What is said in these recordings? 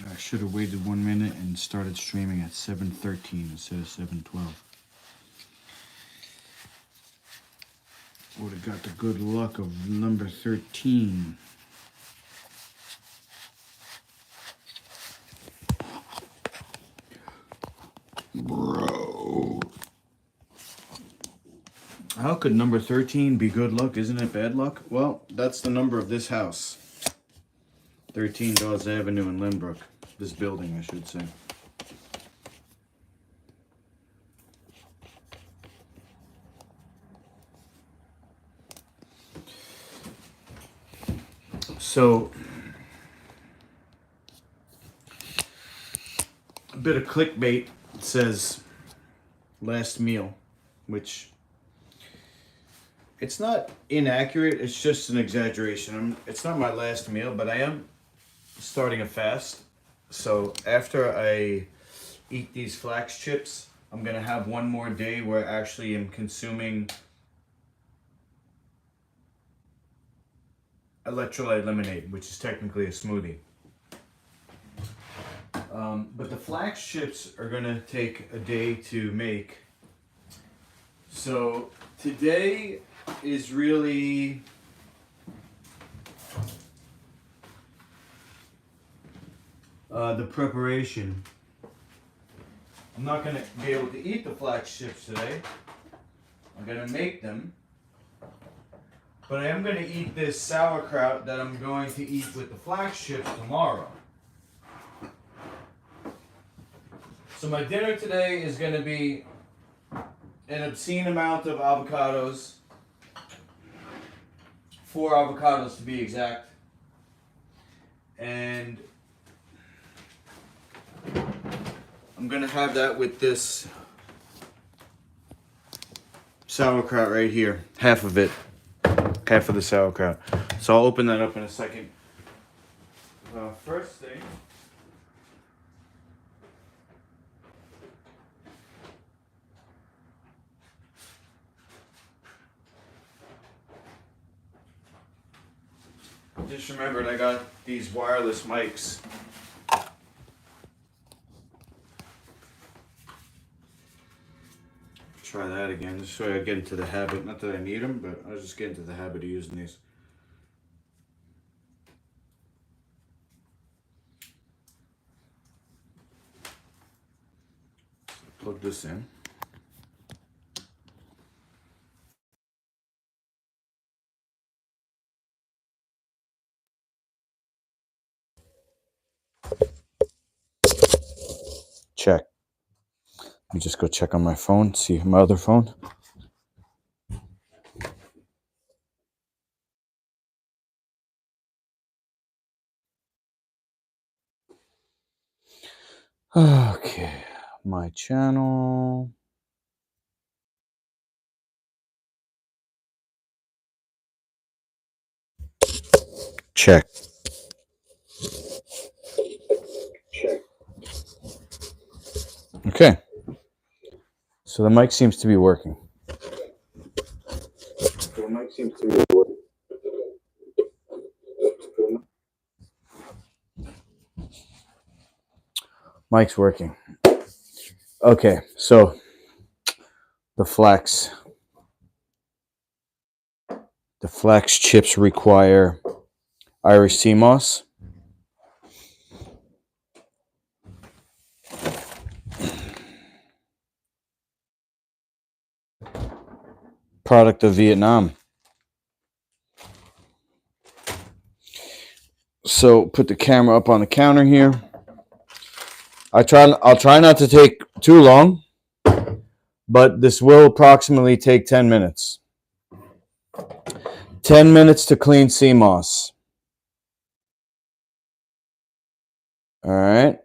I should have waited 1 minute and started streaming at 7:13 instead of 7:12. Would have got the good luck of number 13. Bro. How could number 13 be good luck? Isn't it bad luck? Well, that's the number of this house. 13 Dawes Avenue in Lynbrook. This building, I should say. So, a bit of clickbait. It says last meal, which it's not inaccurate, it's just an exaggeration. It's not my last meal, but I am starting a fast. So after I eat these flax chips, I'm gonna have one more day where I actually am consuming electrolyte lemonade, which is technically a smoothie. But the flax chips are gonna take a day to make. So today is really the preparation. I'm not gonna be able to eat the flax chips today. I'm gonna make them. But I am gonna eat this sauerkraut that I'm going to eat with the flax chips tomorrow. So my dinner today is going to be an obscene amount of avocados. 4 avocados to be exact. And I'm going to have that with this sauerkraut right here. Half of it. Half of the sauerkraut. So I'll open that up in a second. First thing. Just remembered I got these wireless mics. Try that again, just so I get into the habit. Not that I need them, but I was just getting into the habit of using these. Plug this in. Check. Let me just go check on my phone, see my other phone. Okay, my channel. Check. Okay. So the mic seems to be working. Mic's working. Okay, so the flax chips require Irish sea moss. Product of Vietnam. So put the camera up on the counter here. I'll try not to take too long, but this will approximately take 10 minutes. 10 minutes to clean sea moss. All right.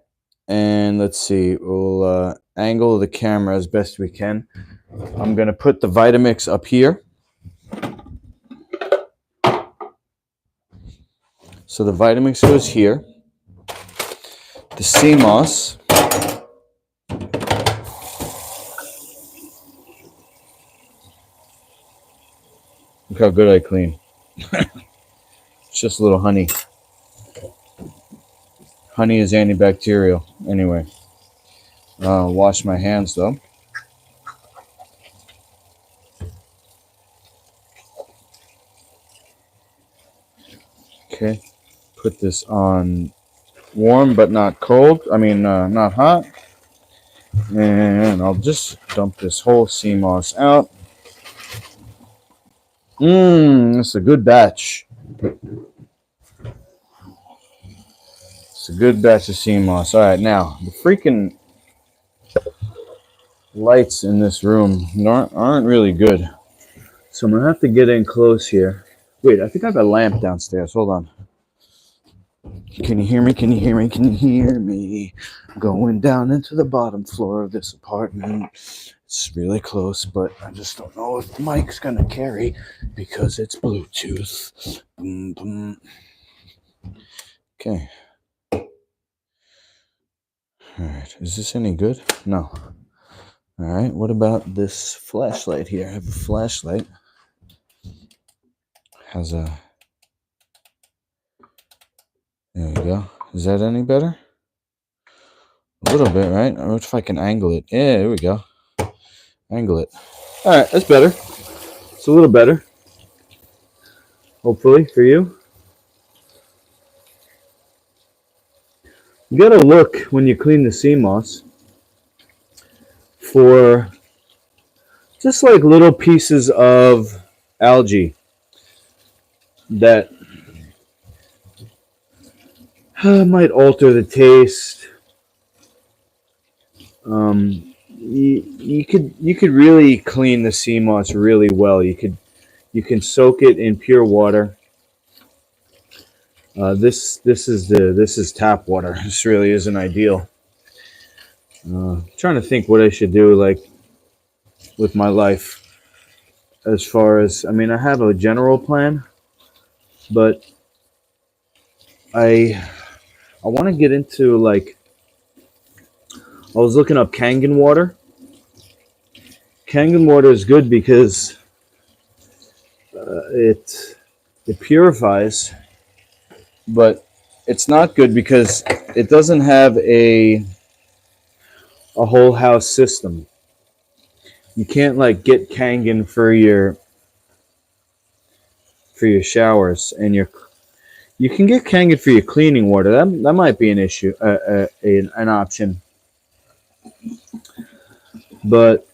And let's see, we'll angle the camera as best we can. I'm going to put the Vitamix up here. So the Vitamix goes here. The sea moss. Look how good I clean. It's just a little honey. Honey is antibacterial. Anyway, wash my hands though. Okay, put this on warm but not cold. I mean, not hot. And I'll just dump this whole sea moss out. It's a good batch. It's a good batch of sea moss. All right, now the freaking lights in this room aren't really good, so I'm gonna have to get in close here. Wait, I think I have a lamp downstairs. Hold on. Can you hear me? Can you hear me? Can you hear me? I'm going down into the bottom floor of this apartment. It's really close, but I just don't know if the mic's gonna carry because it's Bluetooth. Boom, boom. Okay. Alright, is this any good? No. Alright, what about this flashlight here? I have a flashlight. Has a... There we go. Is that any better? A little bit, right? Or if I can angle it. Yeah, there we go. Angle it. Alright, that's better. It's a little better. Hopefully, for you. You gotta look when you clean the sea moss for just like little pieces of algae that might alter the taste. You could really clean the sea moss really well. You can soak it in pure water. This is tap water. This really isn't ideal. Trying to think what I should do like with my life as far as, I mean, I have a general plan, but I want to get into like, I was looking up Kangen water. Kangen water is good because it purifies, but it's not good because it doesn't have a whole house system. You can't like get Kangen for your showers and you can get Kangen for your cleaning water. That might be an issue, an option. But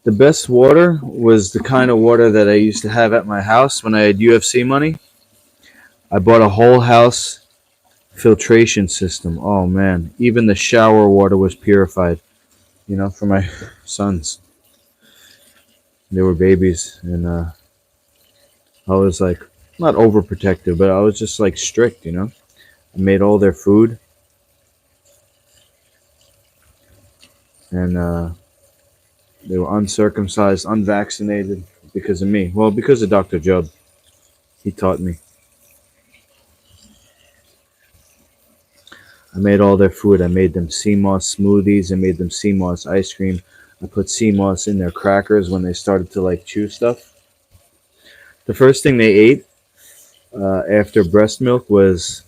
the best water was the kind of water that I used to have at my house when I had UFC money. I bought a whole house filtration system. Oh man, even the shower water was purified. You know, for my sons. They were babies, and I was like, not overprotective, but I was just like strict, you know. I made all their food, and they were uncircumcised, unvaccinated because of me. Well, because of Dr. Job. He taught me. I made all their food. I made them sea moss smoothies. I made them sea moss ice cream. I put sea moss in their crackers when they started to like chew stuff. The first thing they ate after breast milk was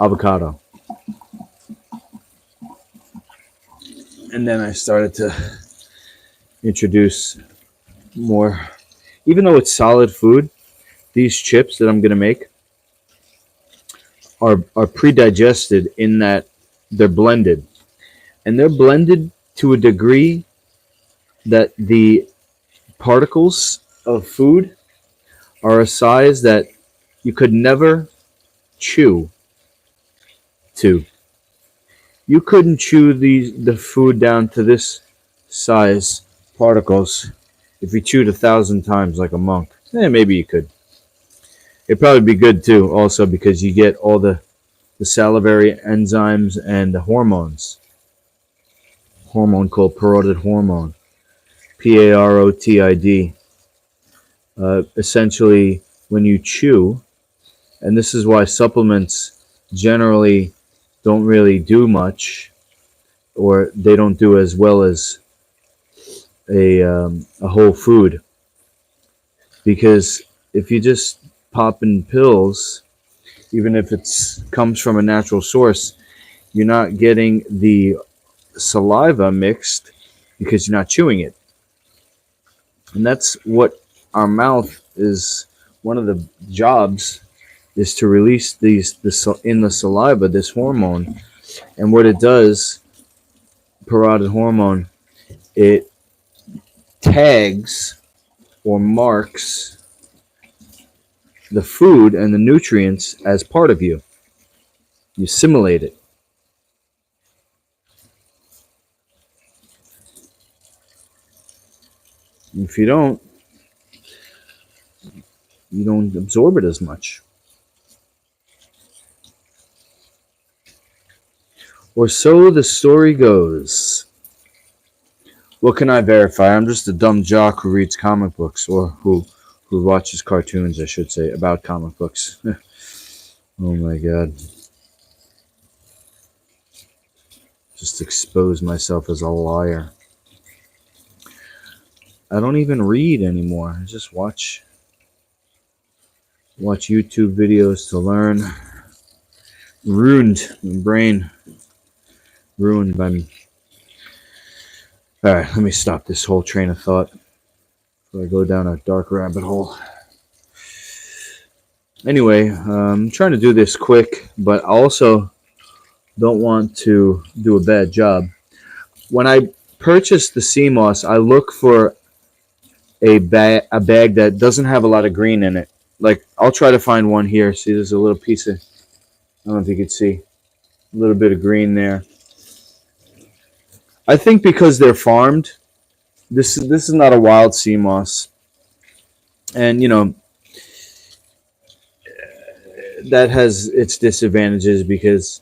avocado. And then I started to introduce more. Even though it's solid food, these chips that I'm going to make are pre-digested in that they're blended. And they're blended to a degree that the particles of food are a size that you could never chew to. You couldn't chew the food down to this size particles if you chewed 1,000 times like a monk. Maybe you could. It'd probably be good too, also because you get all the salivary enzymes and the hormones. Hormone called parotid hormone, PAROTID. Essentially, when you chew, and this is why supplements generally don't really do much, or they don't do as well as a whole food. Because if you just pop in pills, even if it comes from a natural source, you're not getting the saliva mixed because you're not chewing it. And that's what our mouth is. One of the jobs is to release in the saliva this hormone. And what it does, parotid hormone, it tags or marks the food and the nutrients as part of you. You assimilate it. If you don't, you don't absorb it as much. Or so the story goes. What can I verify? I'm just a dumb jock who reads comic books, or who watches cartoons, I should say, about comic books. Oh my god. Just expose myself as a liar. I don't even read anymore. I just watch YouTube videos to learn. Ruined my brain. Ruined by me. Alright, let me stop this whole train of thought before I go down a dark rabbit hole. Anyway, I'm trying to do this quick, but I also don't want to do a bad job. When I purchase the sea moss, I look for a bag that doesn't have a lot of green in it. Like, I'll try to find one here. See, there's a little piece of, I don't know if you can see, a little bit of green there. I think because they're farmed, this is not a wild sea moss. And, you know, that has its disadvantages because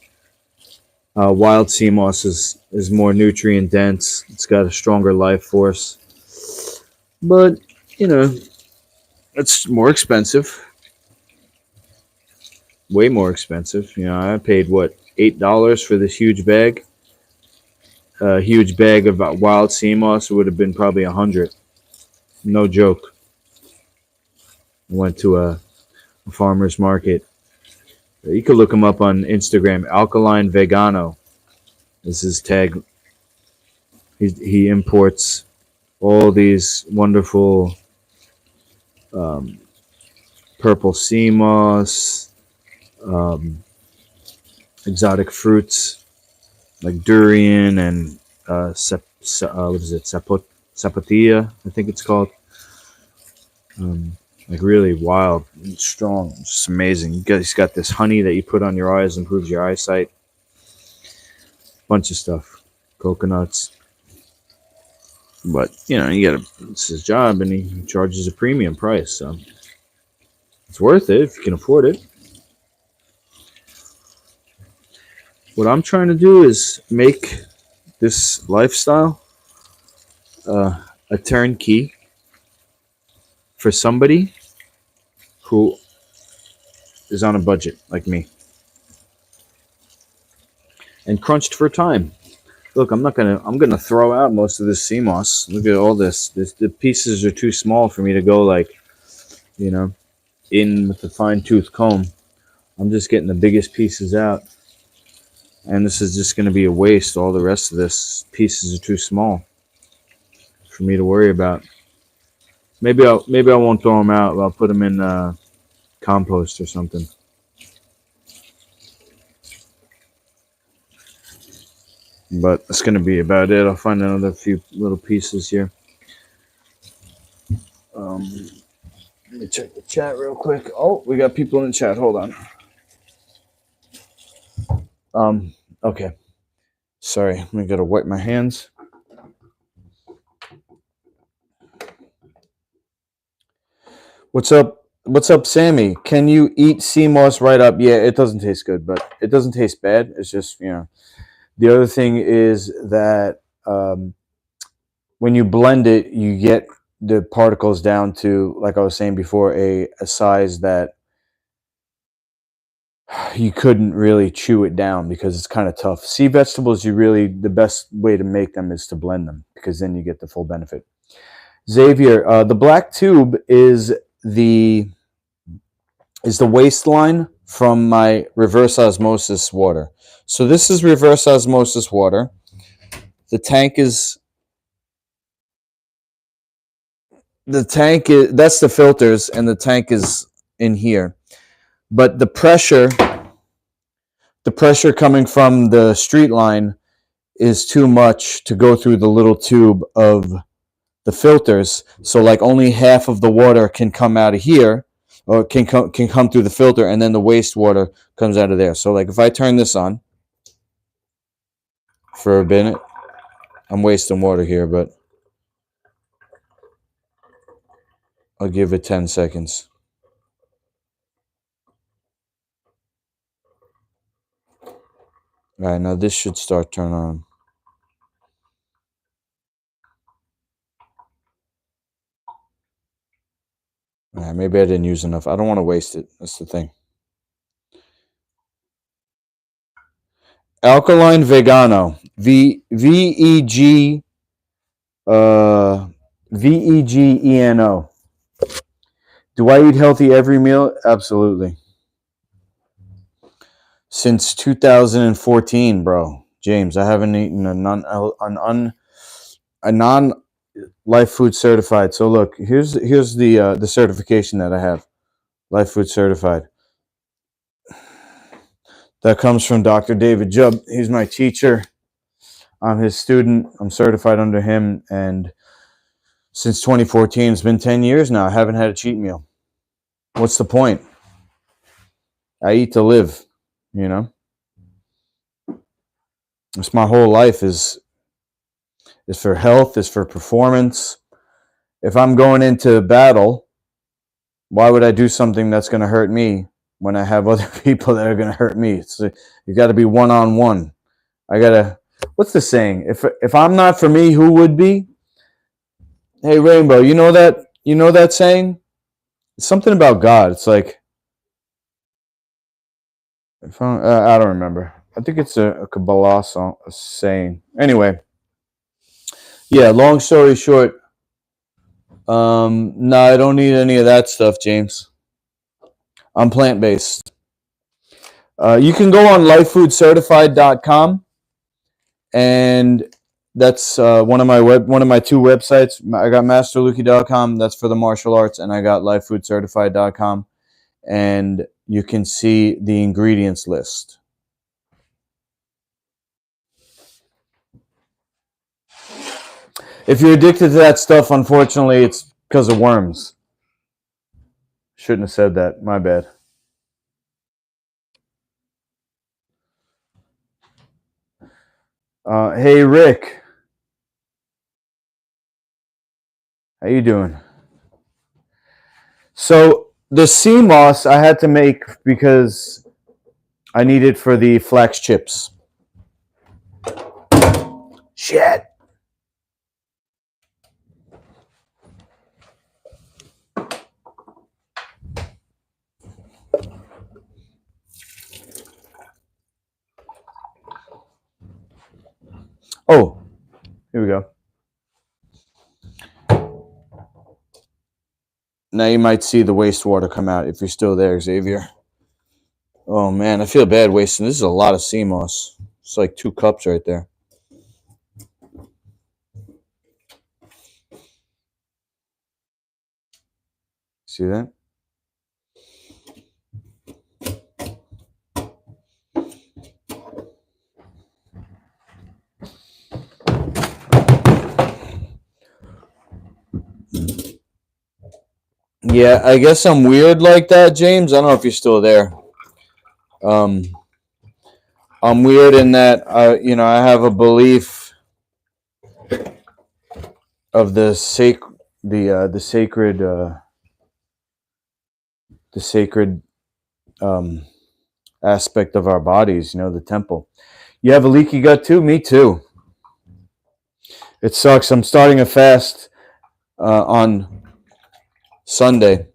wild sea moss is more nutrient dense. It's got a stronger life force. But, you know, it's more expensive. Way more expensive. You know, I paid, what, $8 for this huge bag? A huge bag of wild sea moss would have been probably $100. No joke. I went to a farmer's market. You can look him up on Instagram. Alkaline Vegano is his tag. He imports all these wonderful purple sea moss, exotic fruits like durian and what is it? Sapotilla, I think it's called. Like really wild and strong, just amazing. He's got this honey that you put on your eyes, improves your eyesight. Bunch of stuff, coconuts. But you know, it's his job, and he charges a premium price, so it's worth it if you can afford it. What I'm trying to do is make this lifestyle a turnkey for somebody who is on a budget like me and crunched for time. Look, I'm gonna throw out most of this sea moss. Look at all this. The pieces are too small for me to go like, you know, in with the fine tooth comb. I'm just getting the biggest pieces out. And this is just gonna be a waste. All the rest of this pieces are too small for me to worry about. Maybe I won't throw them out. I'll put them in compost or something. But that's going to be about it. I'll find another few little pieces here. Let me check the chat real quick. Oh, we got people in the chat. Hold on. Okay. Sorry, I got to wipe my hands. What's up? What's up, Sammy? Can you eat sea moss right up? Yeah, it doesn't taste good, but it doesn't taste bad. It's just, you know. The other thing is that when you blend it, you get the particles down to, like I was saying before, a size that you couldn't really chew it down because it's kind of tough. Sea vegetables, the best way to make them is to blend them because then you get the full benefit. Xavier, the black tube is the waistline from my reverse osmosis water. So this is reverse osmosis water. The tank is that's the filters, and the tank is in here. But the pressure coming from the street line is too much to go through the little tube of the filters. So like only half of the water can come out of here, or can come through the filter, and then the wastewater comes out of there. So like if I turn this on for a minute, I'm wasting water here, but I'll give it 10 seconds. All right, now this should start turning on. All right, maybe I didn't use enough. I don't want to waste it. That's the thing. Alkaline Vegano. VEGENO. Do I eat healthy every meal? Absolutely. Since 2014, bro. James, I haven't eaten a non life food certified. So look, here's the certification that I have. Life food certified. That comes from Dr. David Jubb. He's my teacher. I'm his student. I'm certified under him, and since 2014, it's been 10 years now. I haven't had a cheat meal. What's the point? I eat to live, you know? It's my whole life is for health, is for performance. If I'm going into battle, why would I do something that's going to hurt me when I have other people that are going to hurt me? You got to be one-on-one. I got to, what's the saying? If I'm not for me, who would be? Hey, Rainbow, you know that saying? It's something about God. It's like, I don't remember. I think it's a Kabbalah song, a saying. Anyway, yeah, long story short, no, I don't need any of that stuff, James. I'm plant-based. You can go on lifefoodcertified.com, and that's one of my two websites. I got masterluki.com, that's for the martial arts, and I got lifefoodcertified.com, and you can see the ingredients list. If you're addicted to that stuff, unfortunately, it's because of worms. Shouldn't have said that. My bad. Hey, Rick. How you doing? So the sea moss I had to make because I need it for the flax chips. Shit. Oh, here we go. Now you might see the wastewater come out if you're still there, Xavier. Oh man, I feel bad wasting. This is a lot of sea moss. It's like 2 cups right there. See that? Yeah, I guess I'm weird like that, James. I don't know if you're still there. I'm weird in that I have a belief of the sacred aspect of our bodies. The temple. You have a leaky gut too? Me too. It sucks. I'm starting a fast on Sunday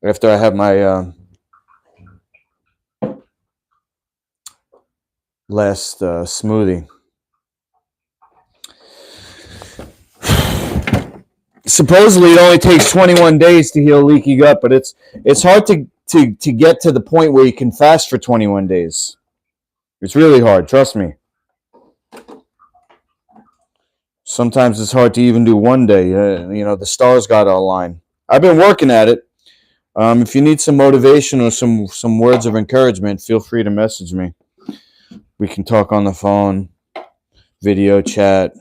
after I have my last smoothie. Supposedly it only takes 21 days to heal leaky gut, but it's hard to get to the point where you can fast for 21 days. It's really hard, trust me. Sometimes it's hard to even do one day. The stars got to align. I've been working at it. If you need some motivation or some words of encouragement, feel free to message me. We can talk on the phone, video chat,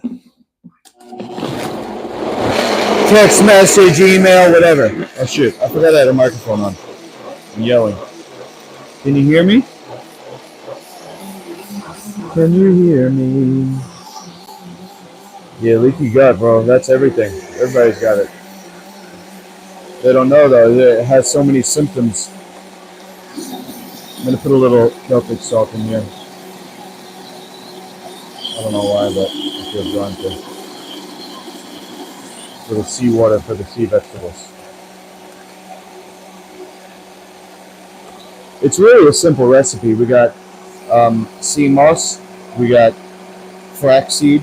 text message, email, whatever. Oh shit! I forgot I had a microphone on. I'm yelling. Can you hear me? Can you hear me? Yeah, leaky gut, bro. That's everything. Everybody's got it. They don't know though. It has so many symptoms. I'm gonna put a little Celtic salt in here. I don't know why, but I feel drawn to. A little seawater for the sea vegetables. It's really a simple recipe. We got sea moss. We got flaxseed.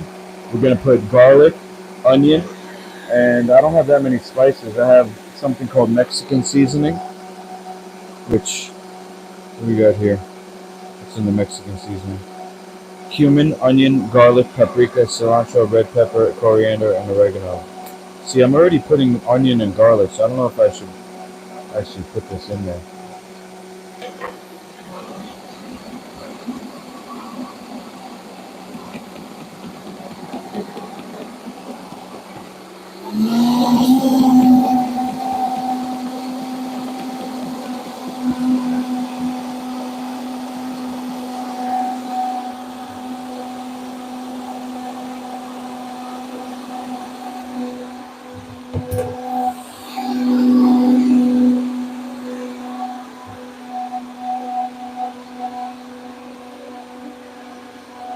We're gonna put garlic, onion, and I don't have that many spices. I have something called Mexican seasoning, which what do we got here? What's in the Mexican seasoning? Cumin, onion, garlic, paprika, cilantro, red pepper, coriander, and oregano. See, I'm already putting onion and garlic, so I don't know if I should actually put this in there.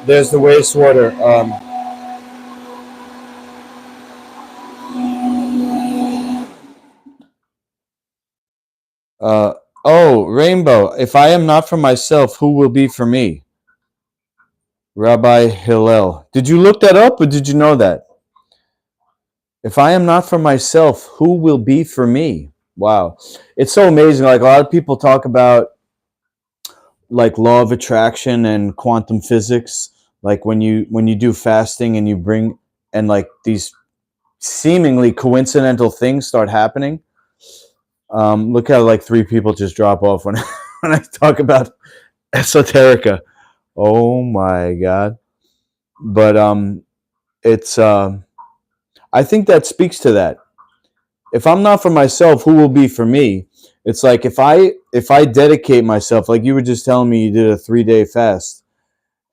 There's the wastewater. Oh, Rainbow. If I am not for myself, who will be for me? Rabbi Hillel. Did you look that up or did you know that? If I am not for myself, who will be for me? Wow. It's so amazing. Like a lot of people talk about like law of attraction and quantum physics. Like when you do fasting and you bring and like these seemingly coincidental things start happening. Look how like three people just drop off when when I talk about esoterica. Oh my god! But it's I think that speaks to that. If I'm not for myself, who will be for me? It's like if I dedicate myself, like you were just telling me, you did a 3-day fast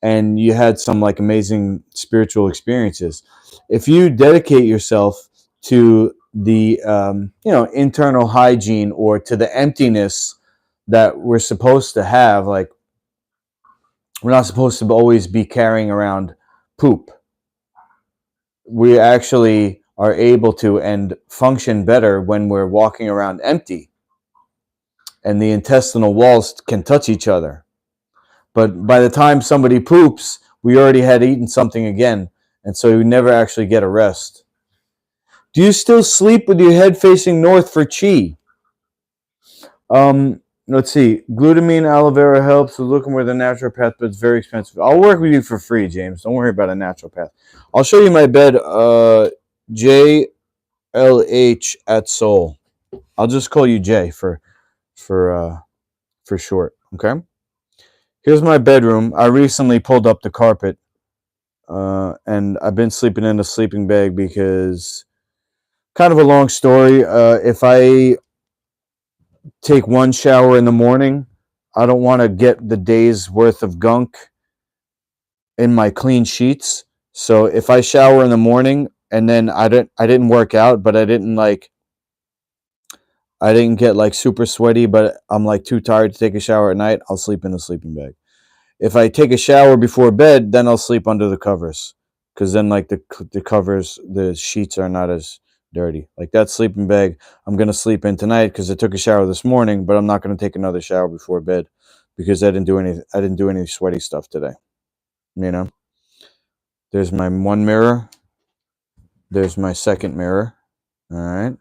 and you had some like amazing spiritual experiences. If you dedicate yourself to the internal hygiene or to the emptiness that we're supposed to have, like we're not supposed to always be carrying around poop. We actually are able to and function better when we're walking around empty and the intestinal walls can touch each other. But by the time somebody poops, we already had eaten something again, and so we never actually get a rest. Do you still sleep with your head facing north for chi? Let's see. Glutamine aloe vera helps. We're looking with a naturopath, but it's very expensive. I'll work with you for free, James. Don't worry about a naturopath. I'll show you my bed. JLH at Soul. I'll just call you Jay for short. Okay. Here's my bedroom. I recently pulled up the carpet, and I've been sleeping in a sleeping bag because kind of a long story. If I take one shower in the morning, I don't want to get the day's worth of gunk in my clean sheets. So if I shower in the morning and then I didn't work out, but I didn't get like super sweaty, but I'm like too tired to take a shower at night, I'll sleep in a sleeping bag. If I take a shower before bed, then I'll sleep under the covers, because then like the covers, the sheets are not as dirty. Like that sleeping bag, I'm gonna sleep in tonight because I took a shower this morning, but I'm not gonna take another shower before bed because I didn't do any sweaty stuff today. You know, there's my one mirror. There's my second mirror. All right.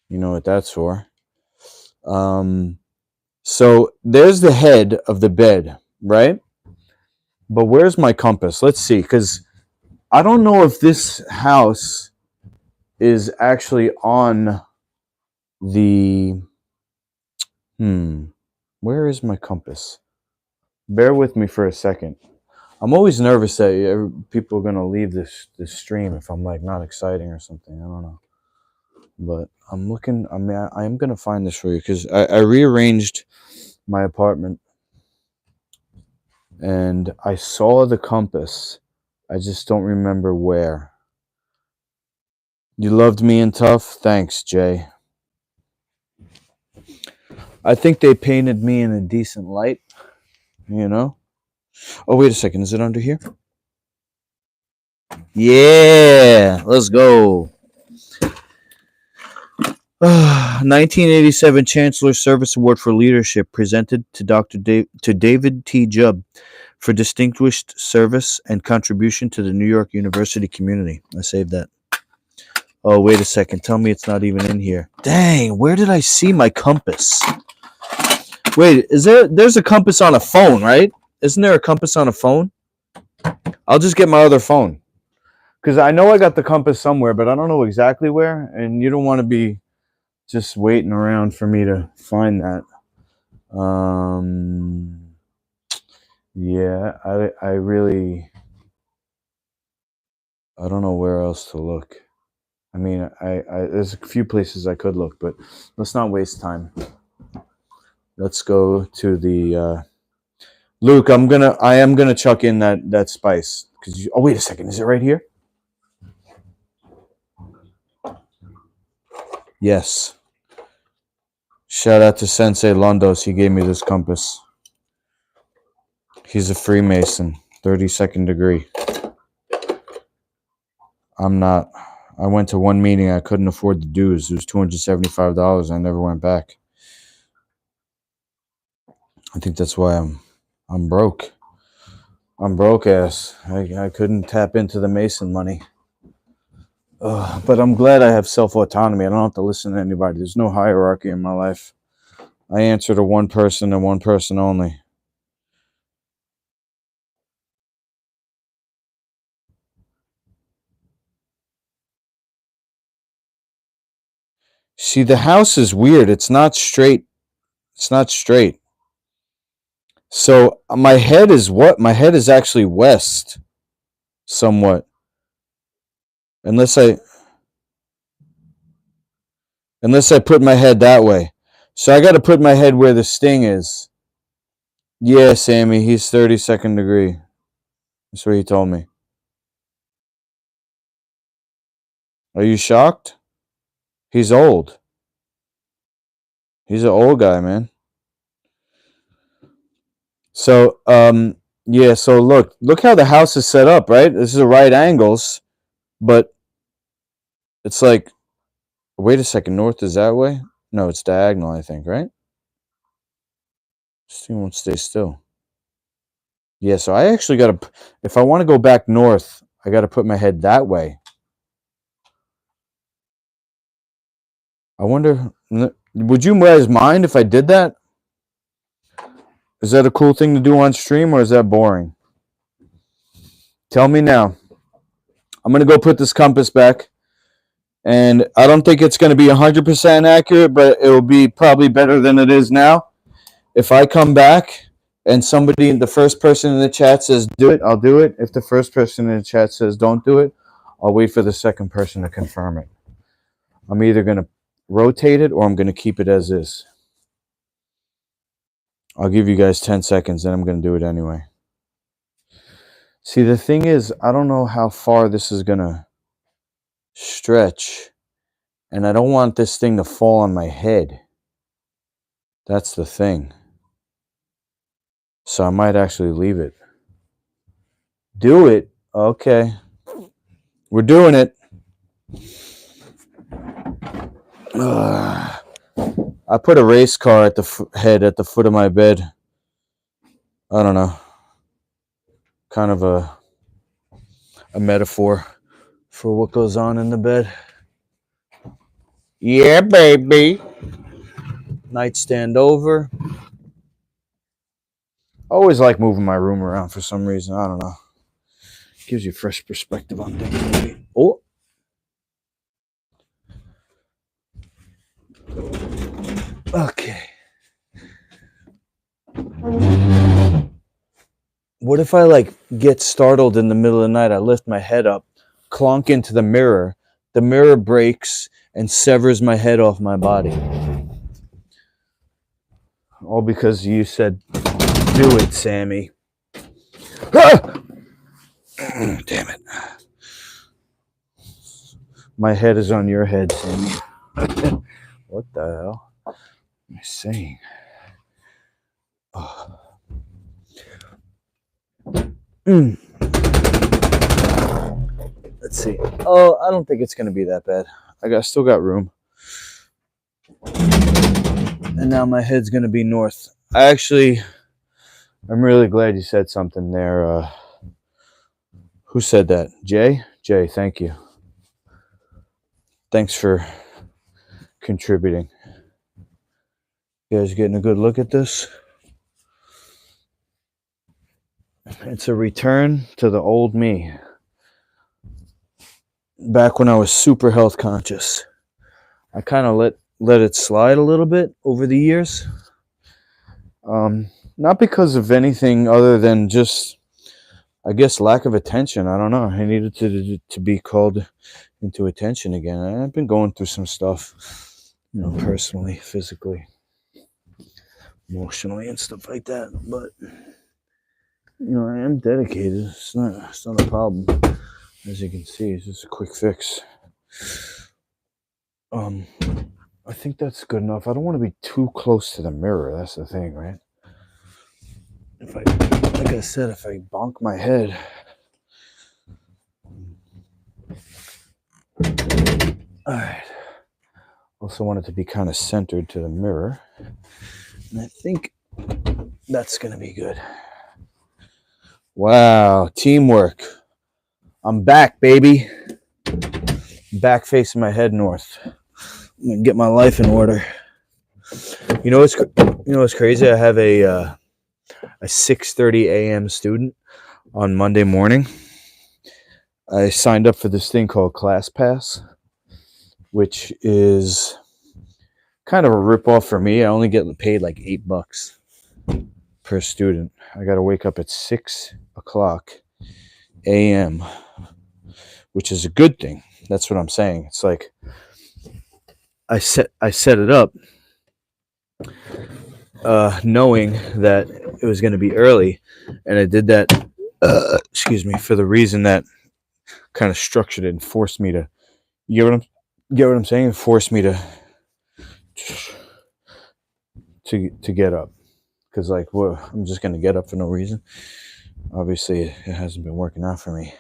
You know what that's for. So there's the head of the bed, right? But where's my compass? Let's see, because I don't know if this house is actually on the. Where is my compass? Bear with me for a second. I'm always nervous that people are gonna leave this stream if I'm like not exciting or something. I don't know, but I'm looking. I mean, I am gonna find this for you because I rearranged my apartment and I saw the compass. I just don't remember where. You loved me in Tough? Thanks, Jay. I think they painted me in a decent light, you know? Oh, wait a second. Is it under here? Yeah, let's go. 1987 Chancellor Service Award for Leadership presented to to David T. Jubb for distinguished service and contribution to the New York University community. I saved that. Oh, wait a second. Tell me it's not even in here. Dang, where did I see my compass? Wait, there's a compass on a phone, right? Isn't there a compass on a phone? I'll just get my other phone. Because I know I got the compass somewhere, but I don't know exactly where. And you don't want to be just waiting around for me to find that. Yeah, I really, I don't know where else to look. I mean, I there's a few places I could look, but let's not waste time. Let's go to the Luke. I am gonna chuck in that spice because oh wait a second, is it right here? Yes. Shout out to Sensei Londos. He gave me this compass. He's a Freemason, 32nd degree. I'm not. I went to one meeting. I couldn't afford the dues. It was $275. I never went back. I think that's why I'm broke. I'm broke ass. I couldn't tap into the Mason money. But I'm glad I have self-autonomy. I don't have to listen to anybody. There's no hierarchy in my life. I answer to one person and one person only. See, the house is weird. It's not straight. It's not straight. So my head is what? My head is actually west, somewhat. Unless I put my head that way. So I got to put my head where the sting is. Yeah, Sammy, he's 32nd degree. That's what he told me. Are you shocked? He's old. He's an old guy, man. So, yeah, so look how the house is set up, right? This is a right angles, but it's like, wait a second, north is that way? No, it's diagonal, I think, right? This thing won't stay still. Yeah, so I actually got to, if I want to go back north, I got to put my head that way. I wonder, would you guys mind if I did that? Is that a cool thing to do on stream or is that boring? Tell me now. I'm going to go put this compass back. And I don't think it's going to be 100% accurate, but it will be probably better than it is now. If I come back and the first person in the chat says do it, I'll do it. If the first person in the chat says don't do it, I'll wait for the second person to confirm it. I'm either going to rotate it or I'm going to keep it as is. I'll give you guys 10 seconds, and I'm going to do it anyway. See, the thing is, I don't know how far this is going to stretch, and I don't want this thing to fall on my head. That's the thing. So I might actually leave it. Do it? Okay. We're doing it. I put a race car at the head at the foot of my bed. I don't know. Kind of a metaphor for what goes on in the bed. Yeah, baby. Nightstand over. I always like moving my room around for some reason. I don't know. Gives you fresh perspective on things, maybe. Oh, okay. What if I like get startled in the middle of the night? I lift my head up, clonk into the mirror breaks and severs my head off my body. All because you said, do it, Sammy. Ah! Damn it. My head is on your head, Sammy. What the hell am I saying? Oh. Let's see. Oh, I don't think it's going to be that bad. Still got room. And now my head's going to be north. I'm really glad you said something there. Who said that? Jay? Jay, thank you. Thanks for contributing. You guys getting a good look at this? It's a return to the old me. Back when I was super health conscious. I kind of let it slide a little bit over the years. Not because of anything other than just, I guess, lack of attention. I don't know. I needed to be called into attention again. I've been going through some stuff, personally, physically, emotionally, and stuff like that. But I am dedicated. It's not a problem. As you can see, it's just a quick fix. I think that's good enough. I don't want to be too close to the mirror. That's the thing, right? Like I said, if I bonk my head. All right. Also want it to be kind of centered to the mirror. And I think that's going to be good. Wow. Teamwork. I'm back, baby. Back facing my head north. I'm going to get my life in order. You know what's crazy? I have a 6:30 a.m. student on Monday morning. I signed up for this thing called ClassPass, which is kind of a ripoff for me. I only get paid like $8 per student. I got to wake up at 6:00 a.m., which is a good thing. That's what I'm saying. It's like I set it up knowing that it was going to be early, and I did that. For the reason that kind of structured it and forced me to. You get what I'm saying? It forced me to get up, because I'm just going to get up for no reason. Obviously, it hasn't been working out for me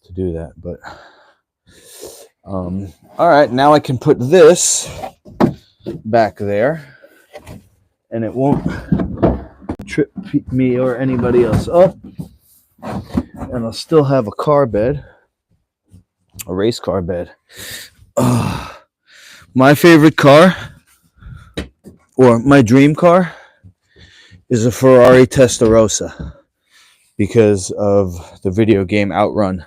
to do that, but all right, now I can put this back there, and it won't trip me or anybody else up, and I'll still have a car bed, a race car bed. My favorite car, or my dream car, is a Ferrari Testarossa because of the video game Outrun.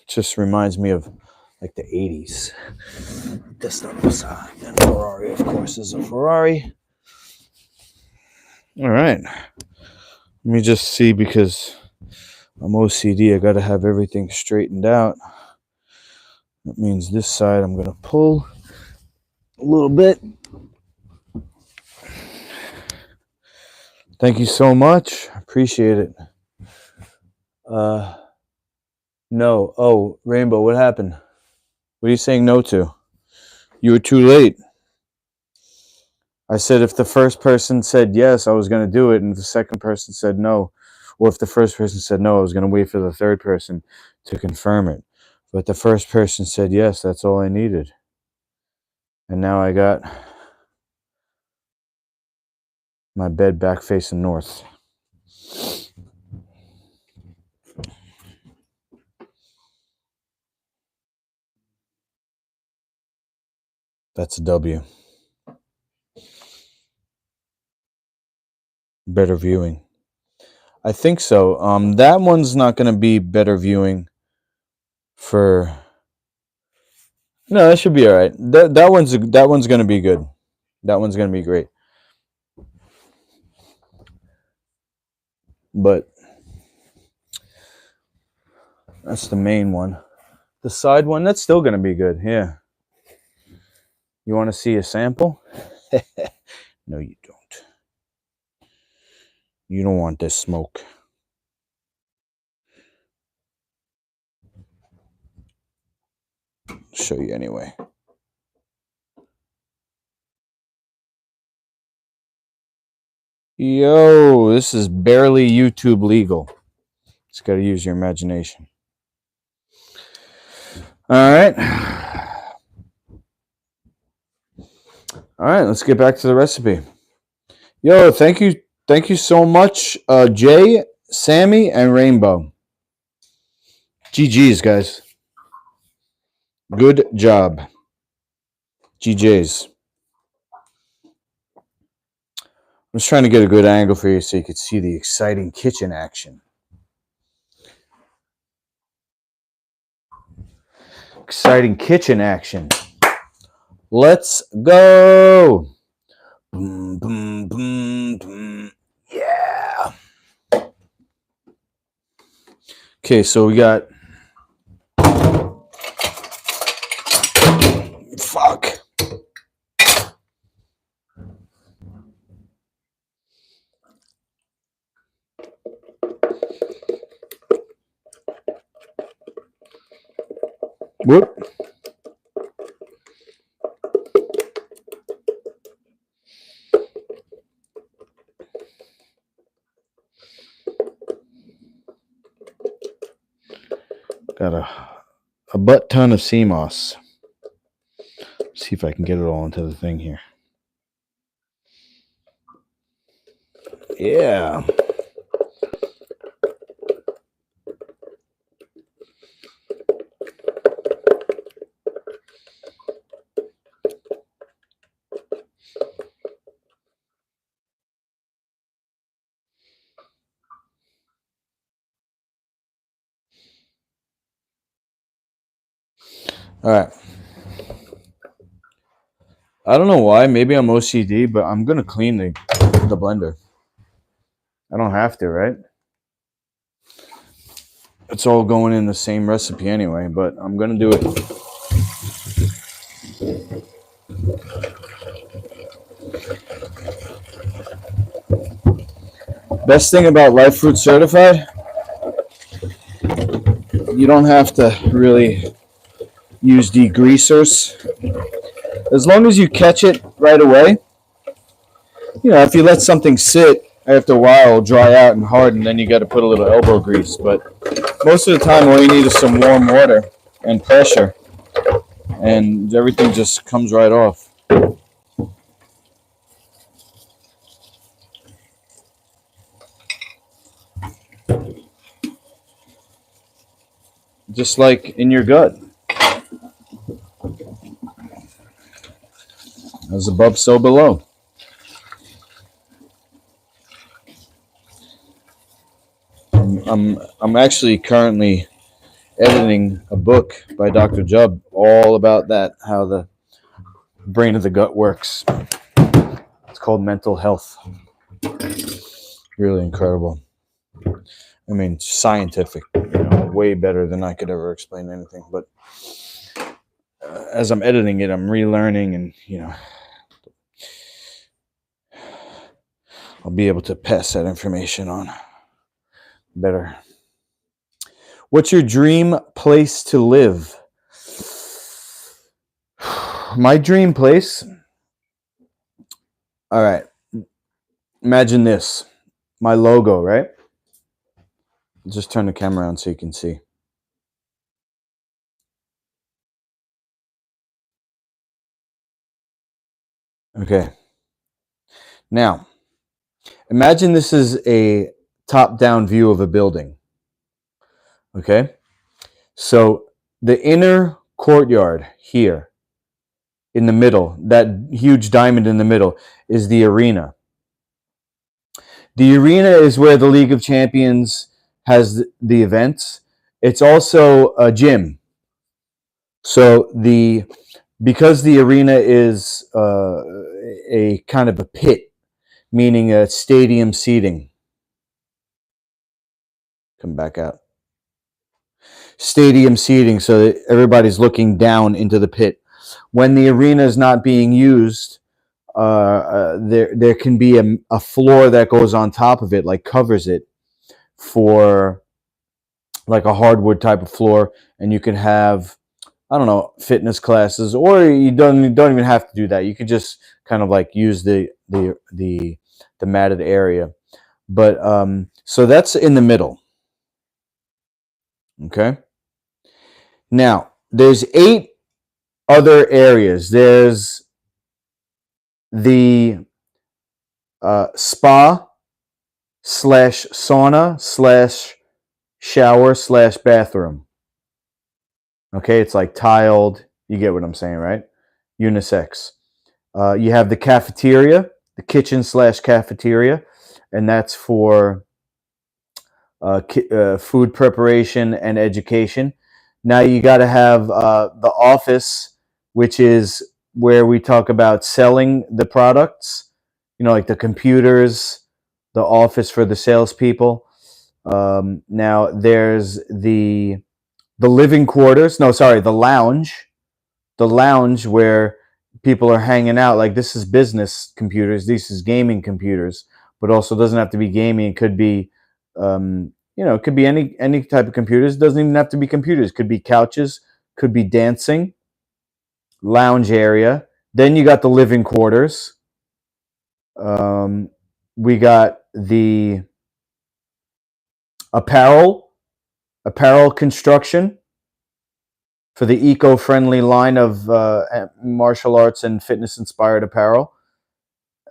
Just reminds me of like the 80s. Testarossa. And Ferrari, of course, is a Ferrari. All right. Let me just see, because I'm OCD. I got to have everything straightened out. That means this side I'm going to pull a little bit. Thank you so much. Appreciate it. No. Oh, Rainbow, what happened? What are you saying no to? You were too late. I said if the first person said yes, I was going to do it, and if the second person said no, or if the first person said no, I was going to wait for the third person to confirm it. But the first person said yes, that's all I needed. And now I got my bed back facing north. That's a W. Better viewing. I think so. That one's not going to be better viewing for. No, that should be all right. That one's going to be good. That one's going to be great. But that's the main one. The side one, that's still going to be good. Yeah. You want to see a sample? No, you don't. You don't want this smoke. I'll show you anyway. Yo, this is barely YouTube legal. Just got to use your imagination. All right. All right, let's get back to the recipe. Yo, thank you so much, Jay, Sammy, and Rainbow. GG's, guys. Good job. GJ's. I'm just trying to get a good angle for you so you could see the exciting kitchen action. Exciting kitchen action. Let's go. Boom, boom, boom, boom. Yeah. Okay, so we got. Fuck. Whoop. Got a butt ton of sea moss. See if I can get it all into the thing here. Yeah. All right. I don't know why. Maybe I'm OCD, but I'm going to clean the blender. I don't have to, right? It's all going in the same recipe anyway, but I'm going to do it. Best thing about Life Fruit Certified, you don't have to really use degreasers. As long as you catch it right away, you know, if you let something sit after a while, it'll dry out and harden, then you got to put a little elbow grease. But most of the time, all you need is some warm water and pressure, and everything just comes right off. Just like in your gut. As above, so below. I'm actually currently editing a book by Dr. Jubb all about that, how the brain of the gut works. It's called Mental Health. Really incredible. I mean, scientific, way better than I could ever explain anything. But as I'm editing it, I'm relearning, and I'll be able to pass that information on better. What's your dream place to live? My dream place? All right. Imagine this. My logo, right? Just turn the camera on so you can see. Okay. Now, imagine this is a top-down view of a building. Okay? So the inner courtyard here in the middle, that huge diamond in the middle, is the arena. The arena is where the League of Champions has the events. It's also a gym. So because the arena is a kind of a pit, meaning a stadium seating. Come back out. Stadium seating, so that everybody's looking down into the pit. When the arena is not being used, there can be a floor that goes on top of it, like covers it, for like a hardwood type of floor, and you can have, I don't know, fitness classes, or you don't even have to do that. You could just kind of like use the matted area. But so that's in the middle. Okay. Now there's 8 other areas. There's the spa slash sauna slash shower slash bathroom. Okay, it's like tiled. You get what I'm saying, right? Unisex. You have the cafeteria, the kitchen slash cafeteria, and that's for food preparation and education. Now you got to have the office, which is where we talk about selling the products. You know, like the computers, the office for the salespeople. Now there's the living quarters. No, sorry, the lounge. The lounge where people are hanging out. Like, this is business computers. This is gaming computers, but also doesn't have to be gaming. It could be, it could be any type of computers. It doesn't even have to be computers. It could be couches. Could be dancing. Lounge area. Then you got the living quarters. We got the apparel construction for the eco-friendly line of martial arts and fitness-inspired apparel.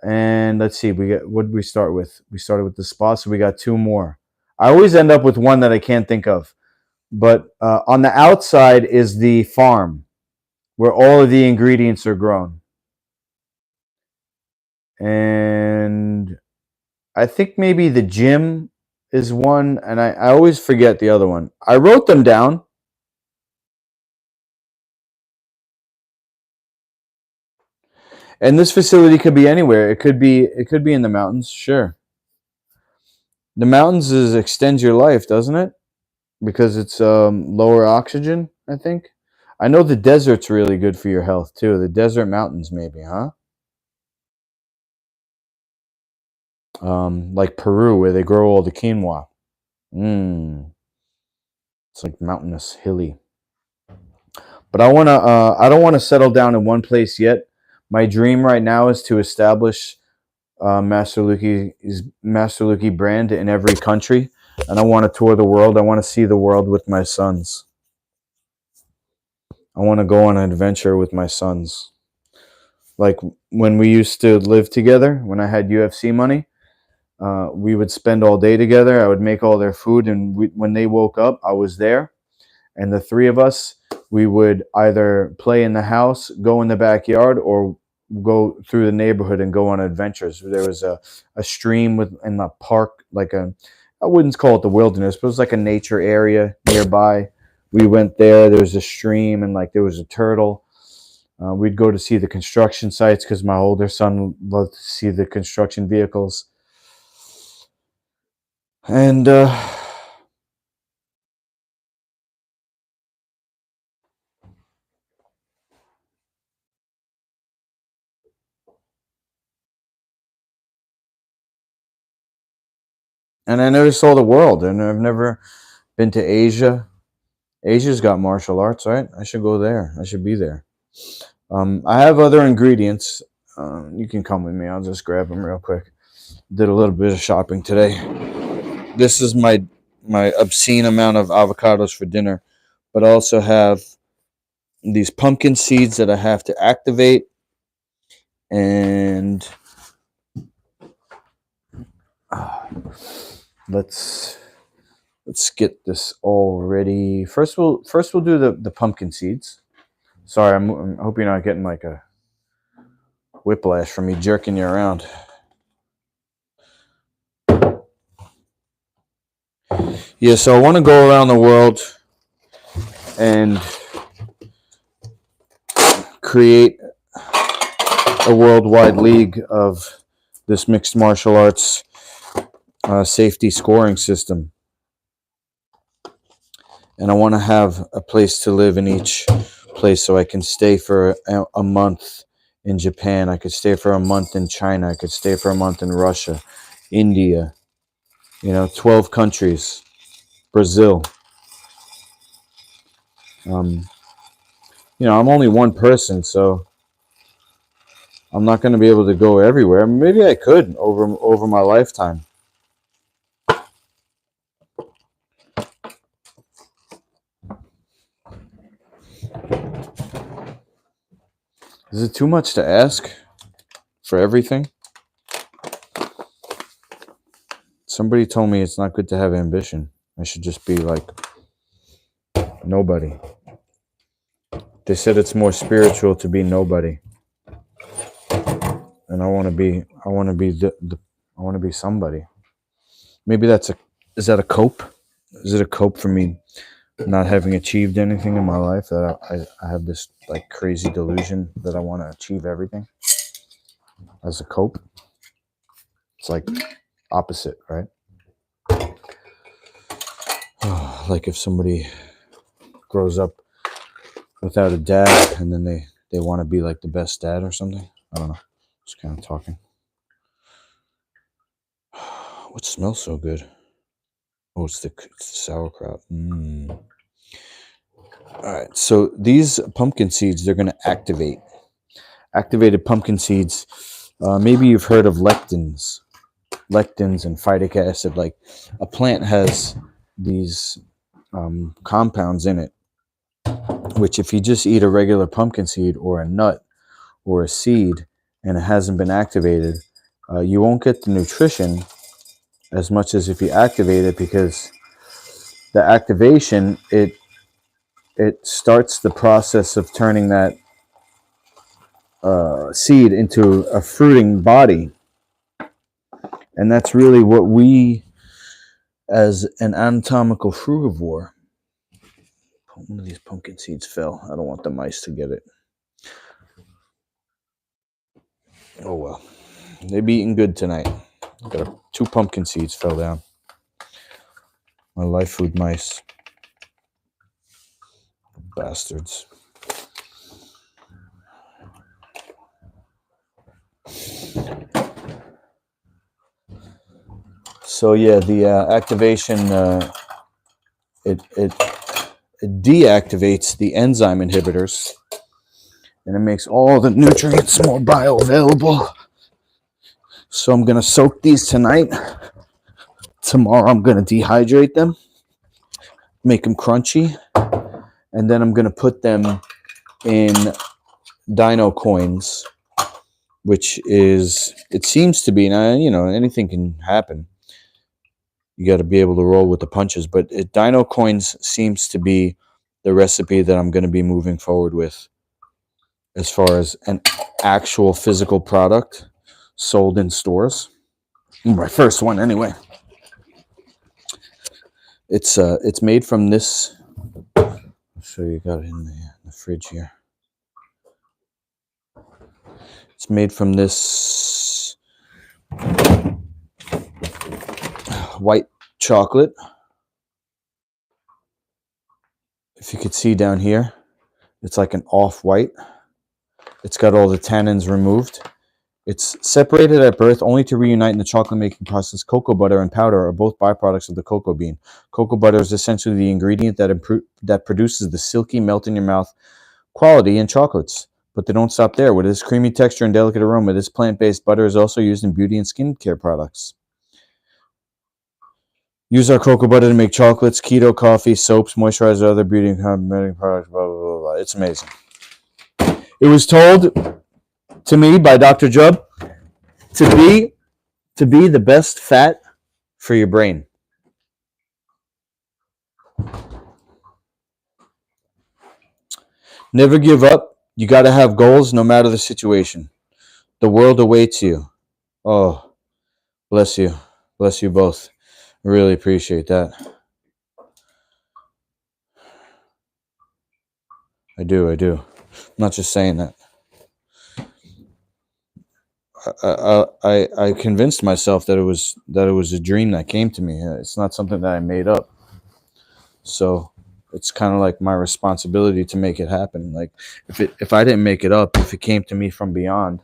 And let's see, what did we start with? We started with the spa, so we got 2 more. I always end up with one that I can't think of. But on the outside is the farm, where all of the ingredients are grown. And I think maybe the gym is one, and I always forget the other one. I wrote them down. And this facility could be anywhere. It could be in the mountains, sure. The mountains extends your life, doesn't it? Because it's lower oxygen, I think. I know the desert's really good for your health too. The desert mountains, maybe, huh? Like Peru, where they grow all the quinoa. It's like mountainous, hilly. But I wanna. I don't want to settle down in one place yet. My dream right now is to establish Master Luki brand in every country, and I want to tour the world. I want to see the world with my sons. I want to go on an adventure with my sons. Like when we used to live together, when I had UFC money, we would spend all day together. I would make all their food, and when they woke up, I was there. And the 3 of us, we would either play in the house, go in the backyard, or go through the neighborhood and go on adventures. There was a stream in the park, I wouldn't call it the wilderness, but it was like a nature area nearby. We went there. There was a stream, and there was a turtle. We'd go to see the construction sites because my older son loved to see the construction vehicles. And I never saw the world, and I've never been to Asia. Asia's got martial arts, right? I should go there. I should be there. I have other ingredients. You can come with me. I'll just grab them real quick. Did a little bit of shopping today. This is my obscene amount of avocados for dinner, but I also have these pumpkin seeds that I have to activate, and let's get this all ready. First we'll do the pumpkin seeds. Sorry, I hope you're not getting like a whiplash from me jerking you around. Yeah, so I want to go around the world and create a worldwide league of this mixed martial arts safety scoring system. And I want to have a place to live in each place, so I can stay for a month in Japan. I could stay for a month in China. I could stay for a month in Russia, India, 12 countries, Brazil. I'm only one person, so I'm not going to be able to go everywhere. Maybe I could over my lifetime. Is it too much to ask for everything? Somebody told me it's not good to have ambition. I should just be like nobody. They said it's more spiritual to be nobody. And I want to be somebody. Maybe is that a cope? Is it a cope for me not having achieved anything in my life, that I have this like crazy delusion that I want to achieve everything as a cope? It's like opposite, right? Like if somebody grows up without a dad and then they want to be like the best dad or something. I don't know. Just kind of talking. What smells so good? Oh, it's the sauerkraut. All right. So these pumpkin seeds, they're going to activate. Activated pumpkin seeds. Maybe you've heard of lectins and phytic acid. Like a plant has these compounds in it, which if you just eat a regular pumpkin seed or a nut or a seed and it hasn't been activated, you won't get the nutrition as much as if you activate it, because the activation, it starts the process of turning that seed into a fruiting body. And that's really what we, as an anatomical frugivore, one of these pumpkin seeds fell. I don't want the mice to get it. Oh well, they be eating good tonight. Got 2 pumpkin seeds fell down. My life food mice. Bastards. So yeah, the activation, it deactivates the enzyme inhibitors, and it makes all the nutrients more bioavailable. So I'm gonna soak these tonight. Tomorrow I'm gonna dehydrate them, make them crunchy, and then I'm gonna put them in dino coins, which is, it seems to be, now anything can happen. You got to be able to roll with the punches, but dino coins seems to be the recipe that I'm going to be moving forward with as far as an actual physical product sold in stores. My first one anyway. It's made from this. I'll show you. Got it in the fridge here. It's made from this white chocolate. If you could see down here, it's like an off-white. It's got all the tannins removed. It's separated at birth only to reunite in the chocolate-making process. Cocoa butter and powder are both byproducts of the cocoa bean. Cocoa butter is essentially the ingredient that produces the silky, melt-in-your-mouth quality in chocolates. But they don't stop there. With its creamy texture and delicate aroma, this plant-based butter is also used in beauty and skincare products. Use our cocoa butter to make chocolates, keto coffee, soaps, moisturizers, other beauty and cosmetic products, blah, blah, blah, blah. It's amazing. It was told to me by Dr. Jubb to be the best fat for your brain. Never give up. You got to have goals no matter the situation. The world awaits you. Oh, bless you. Bless you both. Really appreciate that. I do. I do. I'm not just saying that. I convinced myself that it was a dream that came to me. It's not something that I made up. So it's kind of like my responsibility to make it happen. Like if I didn't make it up, if it came to me from beyond,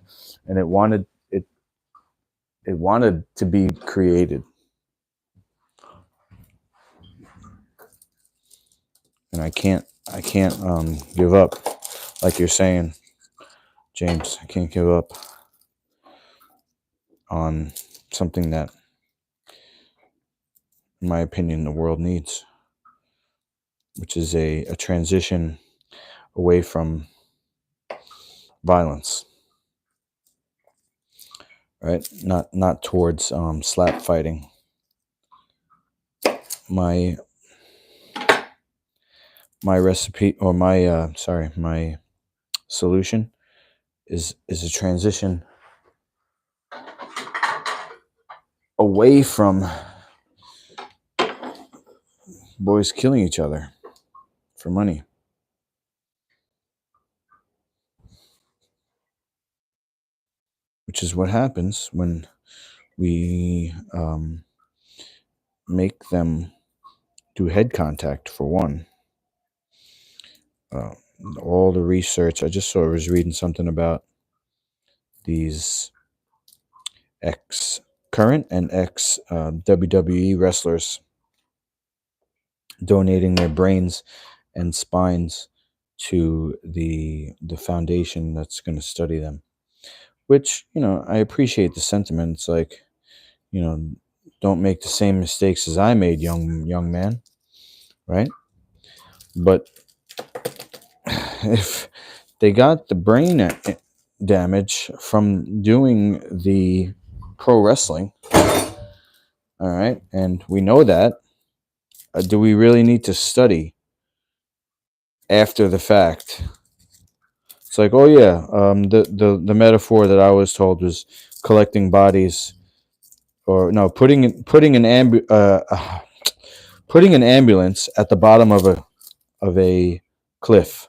and it wanted to be created, and I can't give up, like you're saying, James. I can't give up on something that, in my opinion, the world needs, which is a transition away from violence, right? Not towards slap fighting. My recipe, or my solution is a transition away from boys killing each other for money. Which is what happens when we make them do head contact, for one. Uh, all the research, I was reading something about these current and ex WWE wrestlers donating their brains and spines to the foundation that's going to study them. Which, I appreciate the sentiment. It's like, don't make the same mistakes as I made, young man, right? But if they got the brain damage from doing the pro wrestling, all right, and we know that, do we really need to study after the fact? It's like, oh yeah, the metaphor that I was told was collecting bodies, or no, putting putting an ambulance at the bottom of a cliff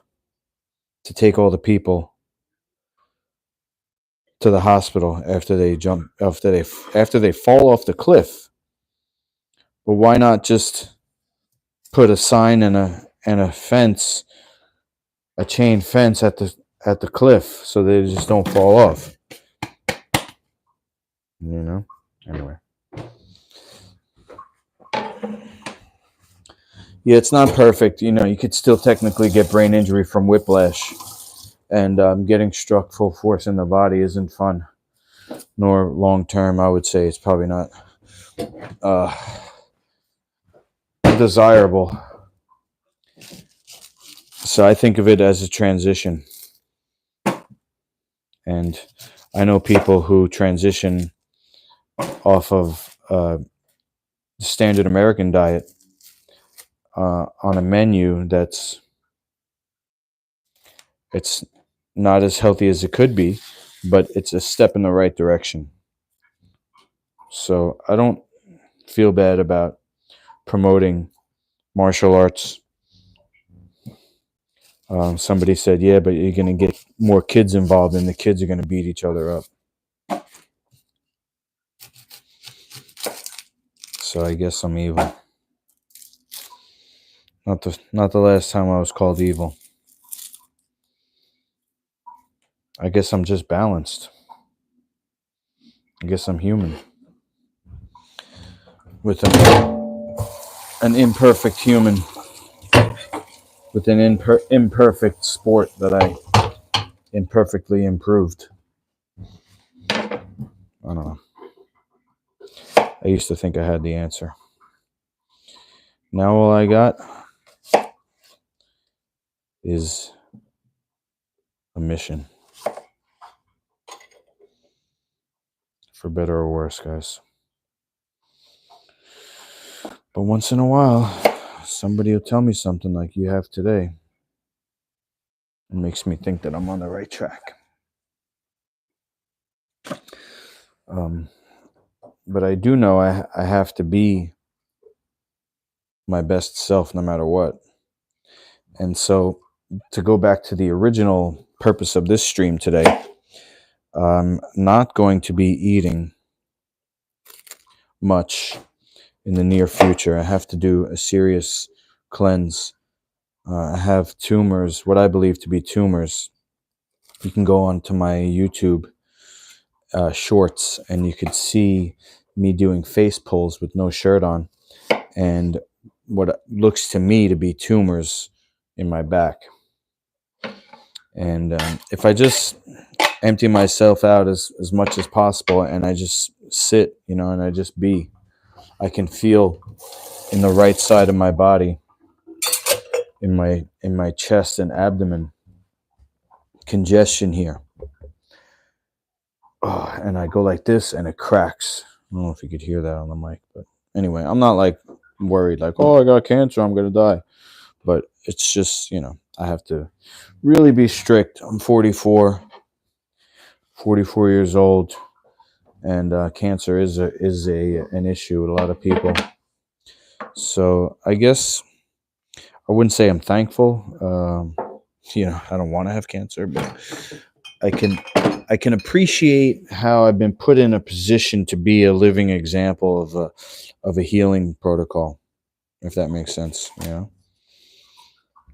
to take all the people to the hospital after they fall off the cliff. But why not just put a sign and a fence, a chain fence at the cliff, so they just don't fall off? Anyway. Yeah, it's not perfect. You could still technically get brain injury from whiplash, and getting struck full force in the body isn't fun, nor long term. I would say it's probably not uh, desirable. So I think of it as a transition, and I know people who transition off of the standard American diet on a menu it's not as healthy as it could be, but it's a step in the right direction. So I don't feel bad about promoting martial arts. Somebody said, yeah, but you're going to get more kids involved, and the kids are going to beat each other up. So I guess I'm evil. Not the last time I was called evil. I guess I'm just balanced. I guess I'm human with an imperfect human, with an imperfect sport that I imperfectly improved. I don't know. I used to think I had the answer. Now all I got is a mission. For better or worse, guys. But once in a while, somebody will tell me something like you have today. It makes me think that I'm on the right track. But I do know I have to be my best self no matter what. And so, to go back to the original purpose of this stream today, I'm not going to be eating much in the near future. I have to do a serious cleanse. I have tumors, what I believe to be tumors. You can go onto my YouTube shorts and you could see me doing face pulls with no shirt on and what looks to me to be tumors in my back. And if I just empty myself out as much as possible and I just sit, and I just be, I can feel in the right side of my body, in my chest and abdomen, congestion here. Oh, and I go like this and it cracks. I don't know if you could hear that on the mic, but anyway, I'm not like worried like, oh, I got cancer, I'm gonna die. But it's just, I have to really be strict. I'm 44 years old, and cancer is an issue with a lot of people. So I guess I wouldn't say I'm thankful. I don't want to have cancer, but I can appreciate how I've been put in a position to be a living example of a healing protocol, if that makes sense.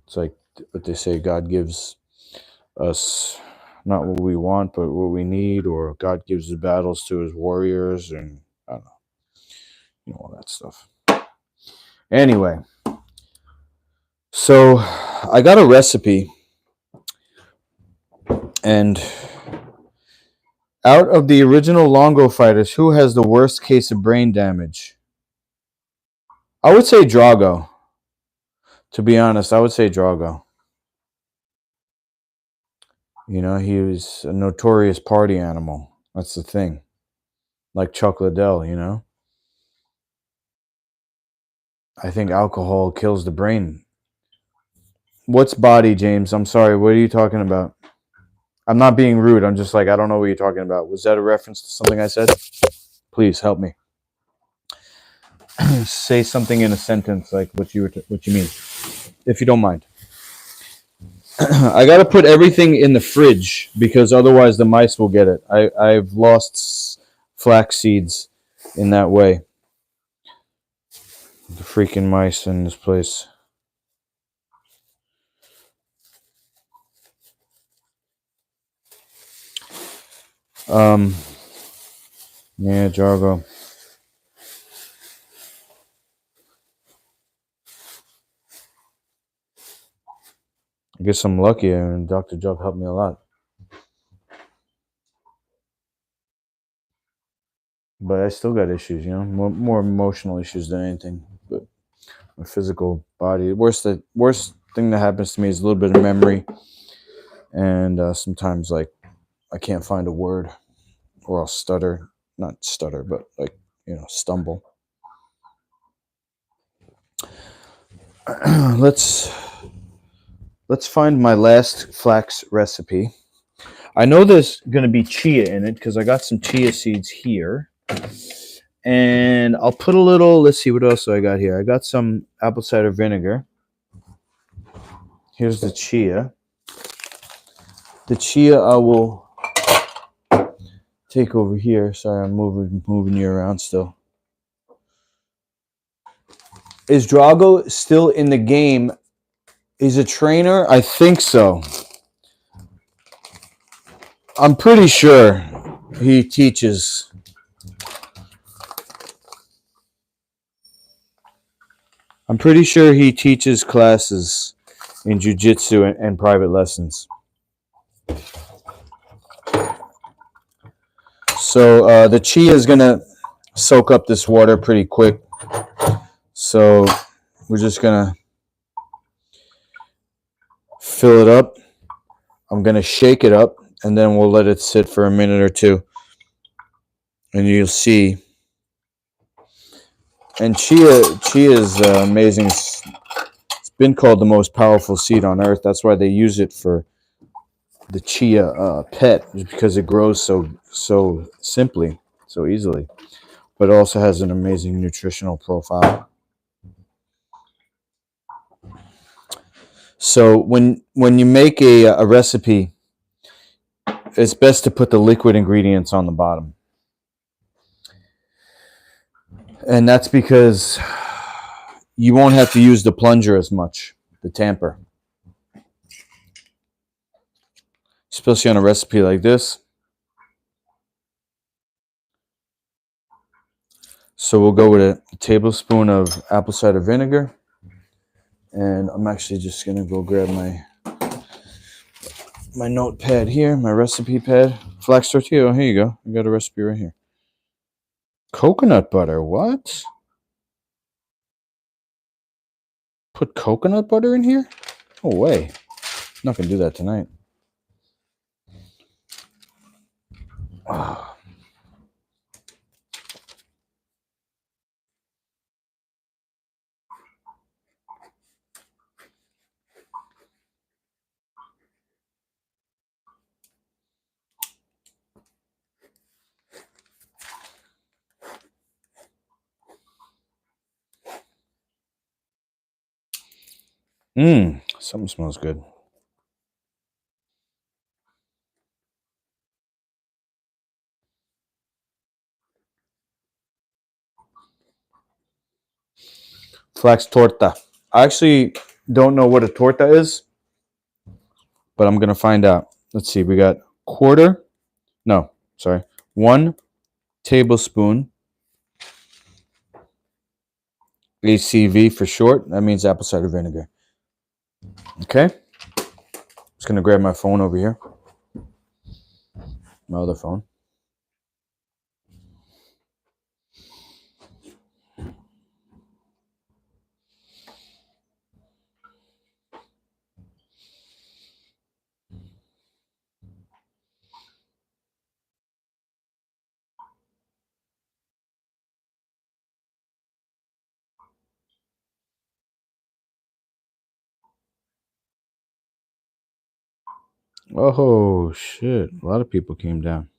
It's like what they say: God gives us not what we want, but what we need, or God gives the battles to his warriors, and I don't know, all that stuff. Anyway, so I got a recipe, and out of the original Longo fighters, who has the worst case of brain damage? I would say Drago. To be honest, I would say Drago. He was a notorious party animal. That's the thing. Like Chuck Liddell, I think alcohol kills the brain. What's body, James? I'm sorry. What are you talking about? I'm not being rude. I'm just like, I don't know what you're talking about. Was that a reference to something I said? Please help me. Say something in a sentence like what you mean, if you don't mind. I got to put everything in the fridge because otherwise the mice will get it. I've lost flax seeds in that way. The freaking mice in this place. Yeah, Jargo. I guess I'm lucky, and Dr. Job helped me a lot. But I still got issues, more emotional issues than anything. But my physical body, worst thing that happens to me is a little bit of memory, and sometimes like I can't find a word, or I'll stutter. Not stutter, but like stumble. Let's find my last flax recipe. I know there's going to be chia in it because I got some chia seeds here. And I'll put a little, let's see, what else I got here? I got some apple cider vinegar. Here's the chia. The chia I will take over here. Sorry, I'm moving you around still. Is Drago still in the game? He's a trainer? I think so. I'm pretty sure he teaches. I'm pretty sure he teaches classes in jiu-jitsu and private lessons. So the chia is going to soak up this water pretty quick. So we're just going to fill it up. I'm going to shake it up, and then we'll let it sit for a minute or two. And you'll see. And chia is amazing. It's been called the most powerful seed on earth. That's why they use it for the chia pet, because it grows so simply. so easily. But it also has an amazing nutritional profile. So when you make a recipe, it's best to put the liquid ingredients on the bottom. And that's because you won't have to use the plunger as much, the tamper. Especially on a recipe like this. So we'll go with a tablespoon of apple cider vinegar. And I'm actually just going to go grab my notepad here, my recipe pad. Flax tortilla. Oh, here you go. I got a recipe right here. Coconut butter. What? Put coconut butter in here? No way. I'm not going to do that tonight. Oh. Something smells good. Flax torta. I actually don't know what a torta is, but I'm going to find out. Let's see. We got 1 tablespoon ACV for short. That means apple cider vinegar. Okay. Just going to grab my phone over here. My other phone. Oh, shit. A lot of people came down.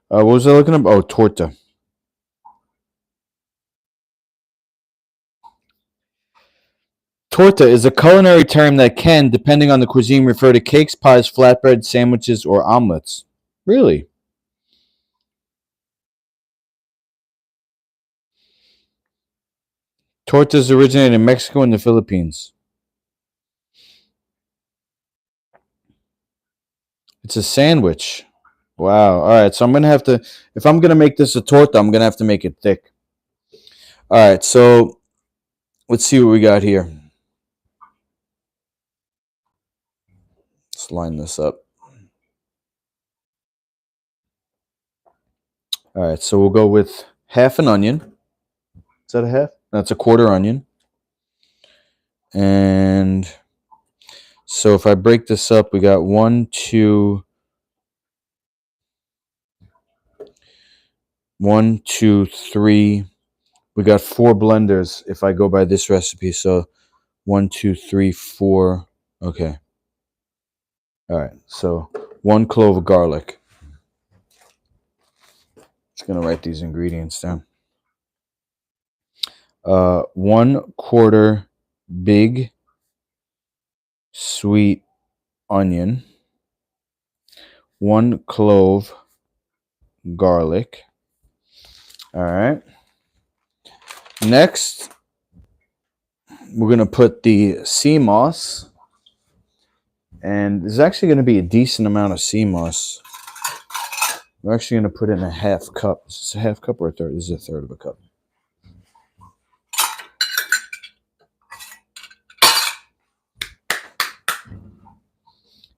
What was I looking up? Oh, torta. Torta is a culinary term that can, depending on the cuisine, refer to cakes, pies, flatbread, sandwiches, or omelets. Really? Tortas originated in Mexico and the Philippines. It's a sandwich. Wow. All right. So I'm going to have to, if I'm going to make this a torta, I'm going to have to make it thick. All right. So let's see what we got here. Let's line this up. All right. So we'll go with half an onion. Is that a half? That's a quarter onion. And so if I break this up, we got 1, 2, 1, 2, 3. We got 4 blenders if I go by this recipe. So 1, 2, 3, 4. Okay. All right. So 1 clove of garlic. Just gonna write these ingredients down. 1/4 big sweet onion. 1 clove garlic. All right. Next, we're gonna put the sea moss, and there's actually gonna be a decent amount of sea moss. We're actually gonna put in a half cup. Is this a half cup or a third? This is a third of a cup.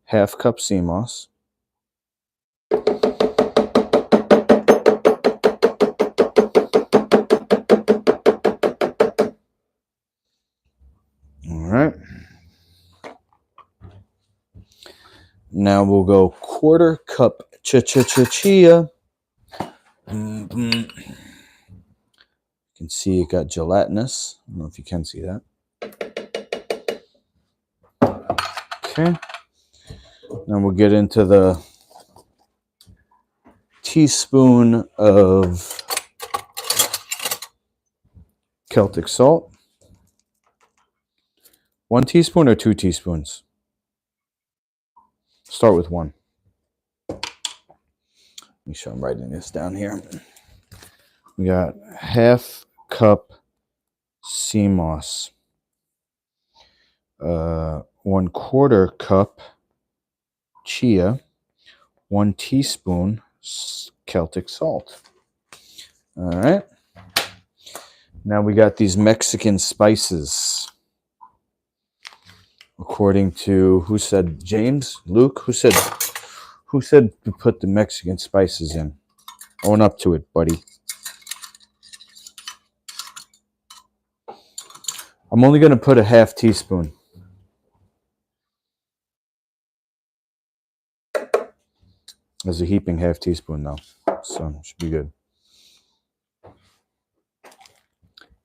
half cup sea moss. All right. Now we'll go quarter cup chia. You can see it got gelatinous. I don't know if you can see that. Okay. Then we'll get into the teaspoon of Celtic salt. 1 teaspoon or 2 teaspoons? Start with 1. Let me show I'm writing this down here. We got half cup sea moss. 1/4 cup chia. 1 teaspoon Celtic salt. All right. Now we got these Mexican spices. According to who said James? Luke? Who said to put the Mexican spices in? Own up to it, buddy. I'm only going to put a half teaspoon. There's a heaping half teaspoon now, so it should be good.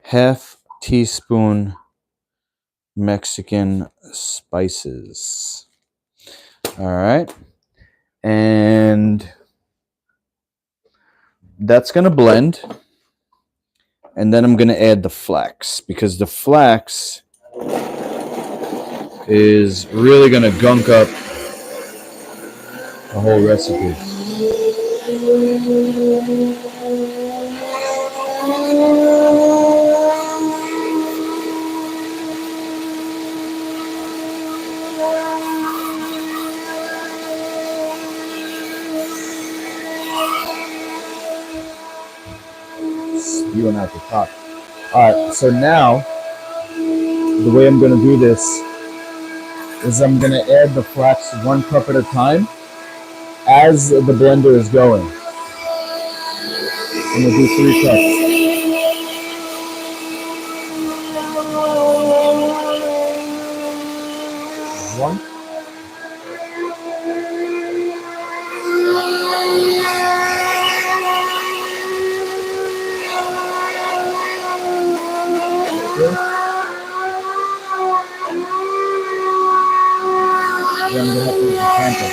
Half teaspoon Mexican spices. All right. And that's going to blend. And then I'm going to add the flax, because the flax is really going to gunk up the whole recipe. You and I could talk. All right, so now the way I'm going to do this is I'm going to add the flax 1 cup at a time as the blender is going. I'm going to do 3 cups. One. Then I'm going to have to use the tamper.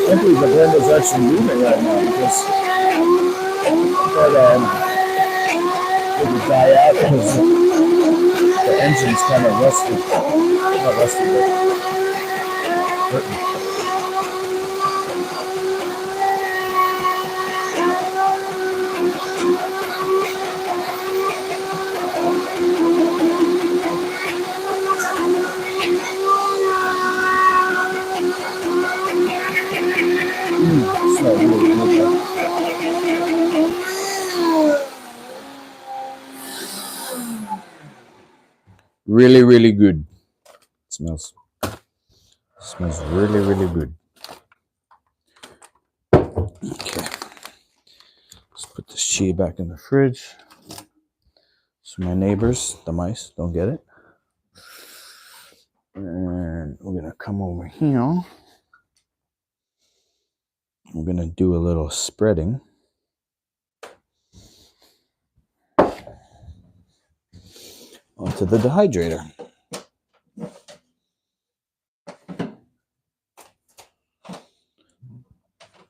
I think the blender's actually moving right now because it would die out because the engine's kind of rusty. Not rusty, but hurting. Really, really good. It smells really, really good. Okay. Let's put this chia back in the fridge so my neighbors, the mice, don't get it. And we're going to come over here. We're going to do a little spreading. Onto the dehydrator.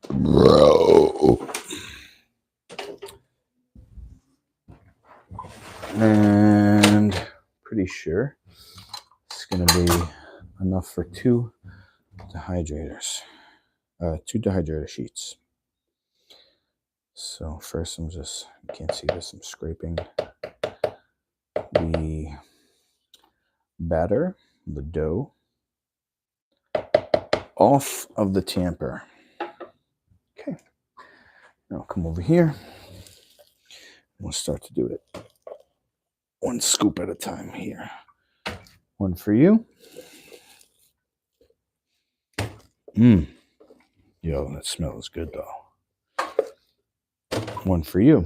Bro. And pretty sure it's going to be enough for 2 dehydrators. 2 dehydrator sheets. So first I'm just, you can't see this, I'm scraping the batter, the dough. off of the tamper. Okay. Now come over here. We'll start to do it one scoop at a time here. One for you. Yo, that smells good though. One for you.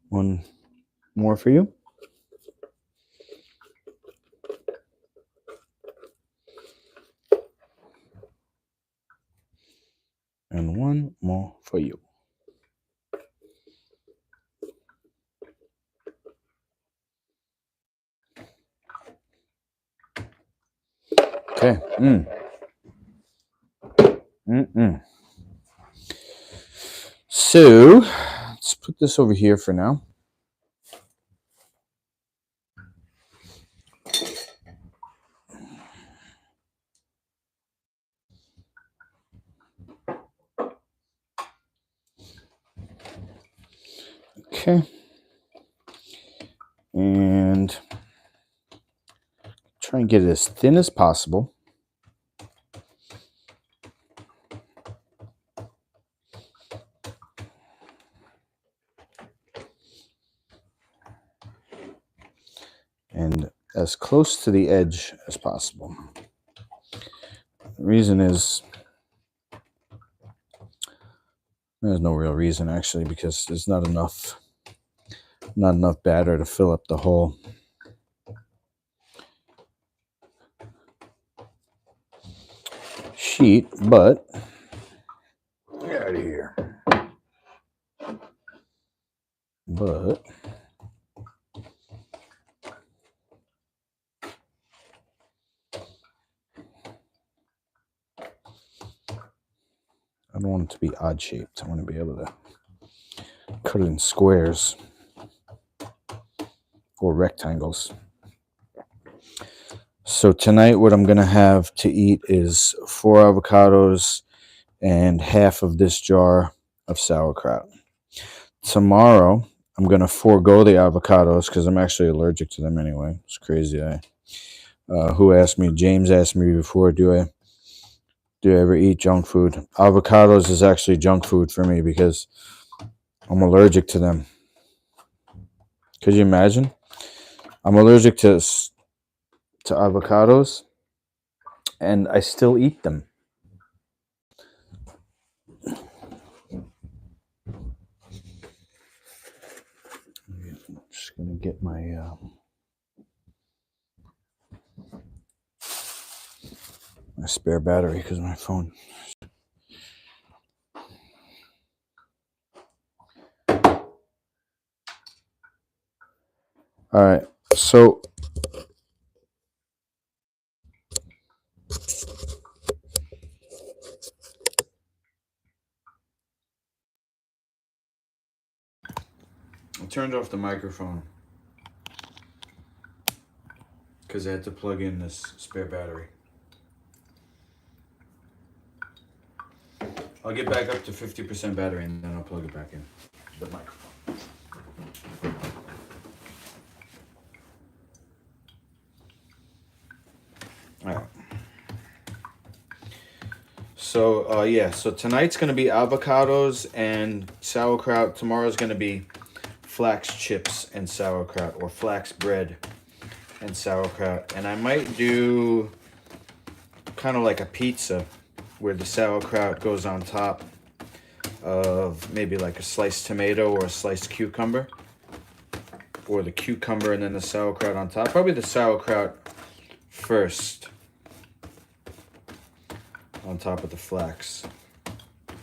One more for you. And one more for you. Okay. So let's put this over here for now. Okay. And try and get it as thin as possible. And as close to the edge as possible. The reason is, there's no real reason actually, because there's not enough batter to fill up the whole sheet, but get out of here. But I don't want it to be odd shaped. I want to be able to cut it in squares or rectangles. So tonight what I'm going to have to eat is 4 avocados and half of this jar of sauerkraut. Tomorrow I'm going to forego the avocados because I'm actually allergic to them anyway. It's crazy. Who asked me? James asked me before, do I ever eat junk food? Avocados is actually junk food for me because I'm allergic to them. Could you imagine? I'm allergic to avocados and I still eat them. I'm just going to get my my spare battery because my phone. All right, so I turned off the microphone because I had to plug in this spare battery. I'll get back up to 50% battery and then I'll plug it back in the microphone. All right. So yeah, so tonight's gonna be avocados and sauerkraut. Tomorrow's gonna be flax chips and sauerkraut, or flax bread and sauerkraut. And I might do kind of like a pizza where the sauerkraut goes on top of maybe like a sliced tomato or a sliced cucumber, or the cucumber and then the sauerkraut on top. Probably the sauerkraut first on top of the flax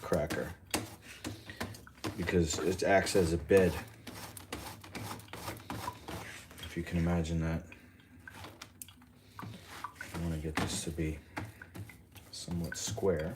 cracker because it acts as a bed, if you can imagine that. I want to get this to be somewhat square.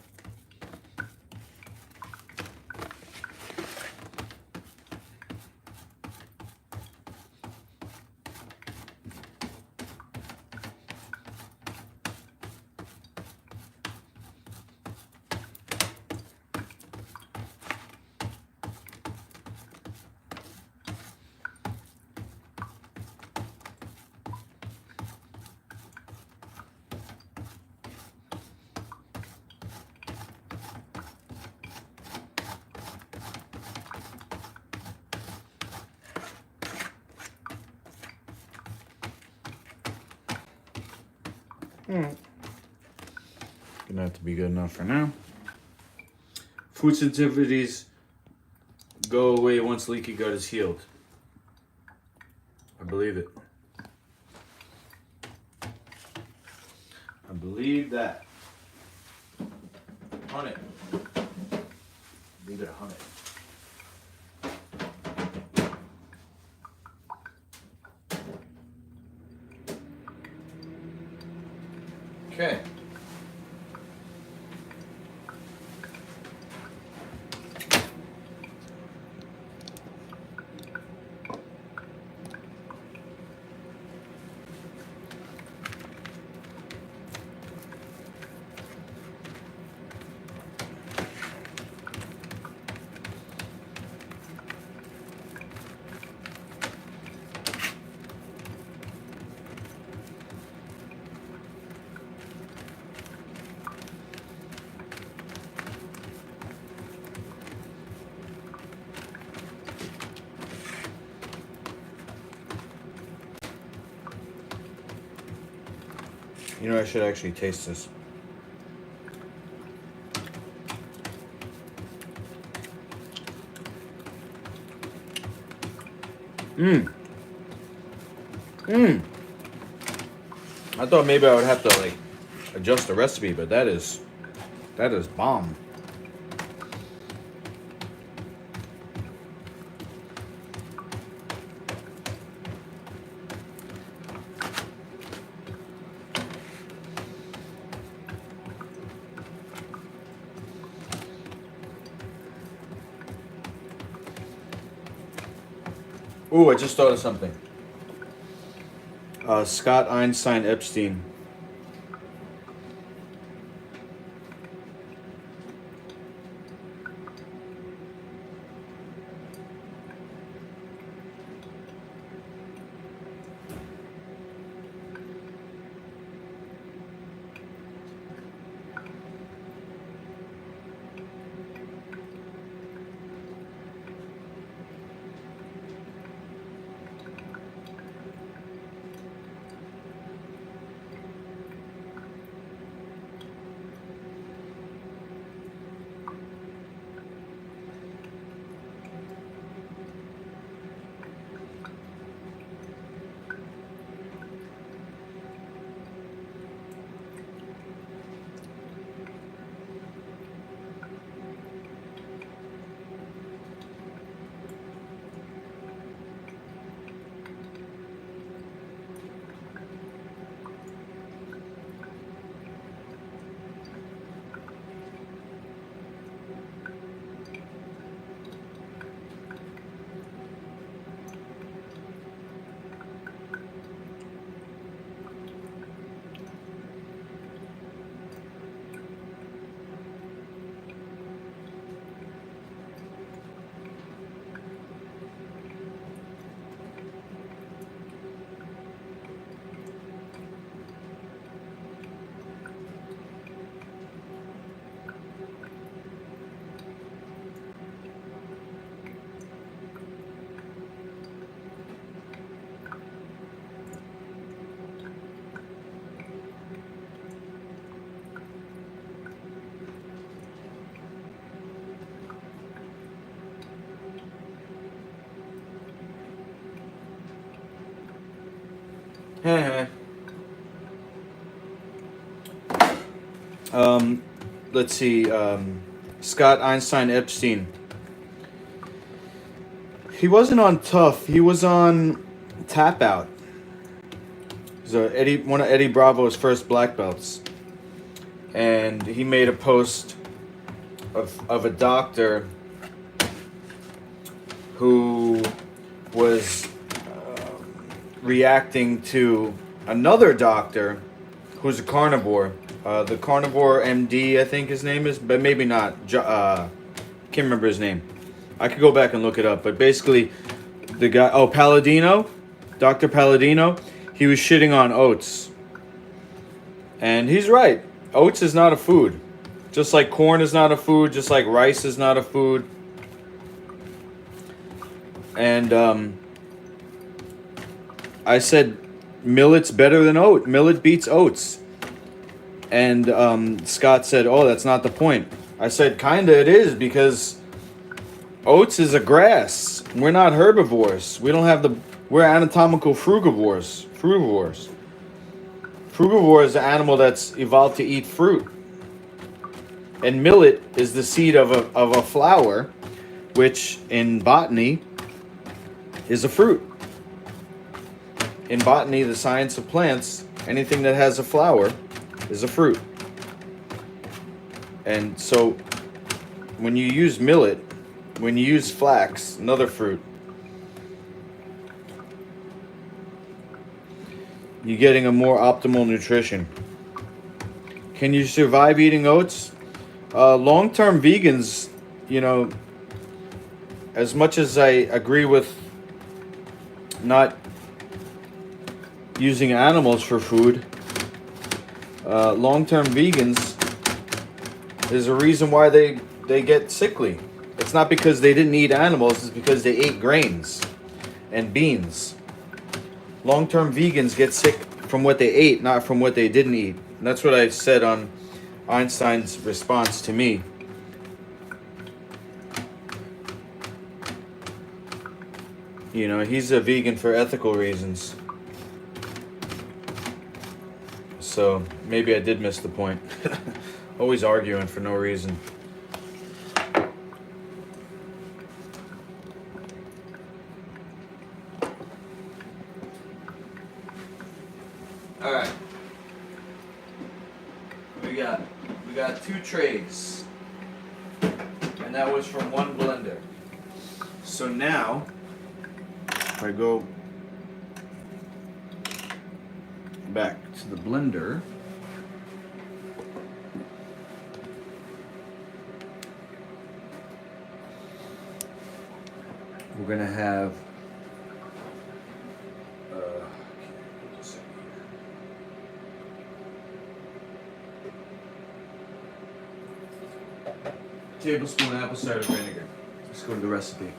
Alright. Gonna have to be good enough for now. Food sensitivities go away once leaky gut is healed. I believe it. I believe that. Hunt it. Leave it a hunt it. Okay. You know, I should actually taste this. I thought maybe I would have to like adjust the recipe, but that is bomb. Ooh, I just thought of something. Scott Einstein Epstein. Let's see. Scott Einstein Epstein. He wasn't on Tough. He was on Tap Out. So one of Eddie Bravo's first black belts, and he made a post of a doctor who was reacting to another doctor who's a carnivore. The carnivore MD, I think his name is, but maybe not. Can't remember his name. I could go back and look it up. But basically, the guy, Palladino, Dr. Palladino, he was shitting on oats. And he's right. Oats is not a food. Just like corn is not a food, just like rice is not a food. And I said millet's better than oat. Millet beats oats. And Scott said, "Oh, that's not the point." I said, "Kinda it is, because oats is a grass. We're not herbivores. We don't have the. We're anatomical frugivores. Frugivores. Frugivore is an animal that's evolved to eat fruit. And millet is the seed of a flower, which in botany is a fruit. In botany, the science of plants, anything that has a flower is a fruit. And so when you use millet, when you use flax, another fruit, you're getting a more optimal nutrition. Can you survive eating oats? Long-term vegans, you know, as much as I agree with not using animals for food, long-term vegans, there's a reason why they get sickly. It's not because they didn't eat animals, it's because they ate grains and beans. Long-term vegans get sick from what they ate, not from what they didn't eat. And that's what I said on Einstein's response to me. You know, he's a vegan for ethical reasons. So maybe I did miss the point. Always arguing for no reason. All right. We got 2 trays, and that was from one blender. So now, if I go back to the blender, we're gonna have tablespoon apple cider vinegar. Let's go to the recipe.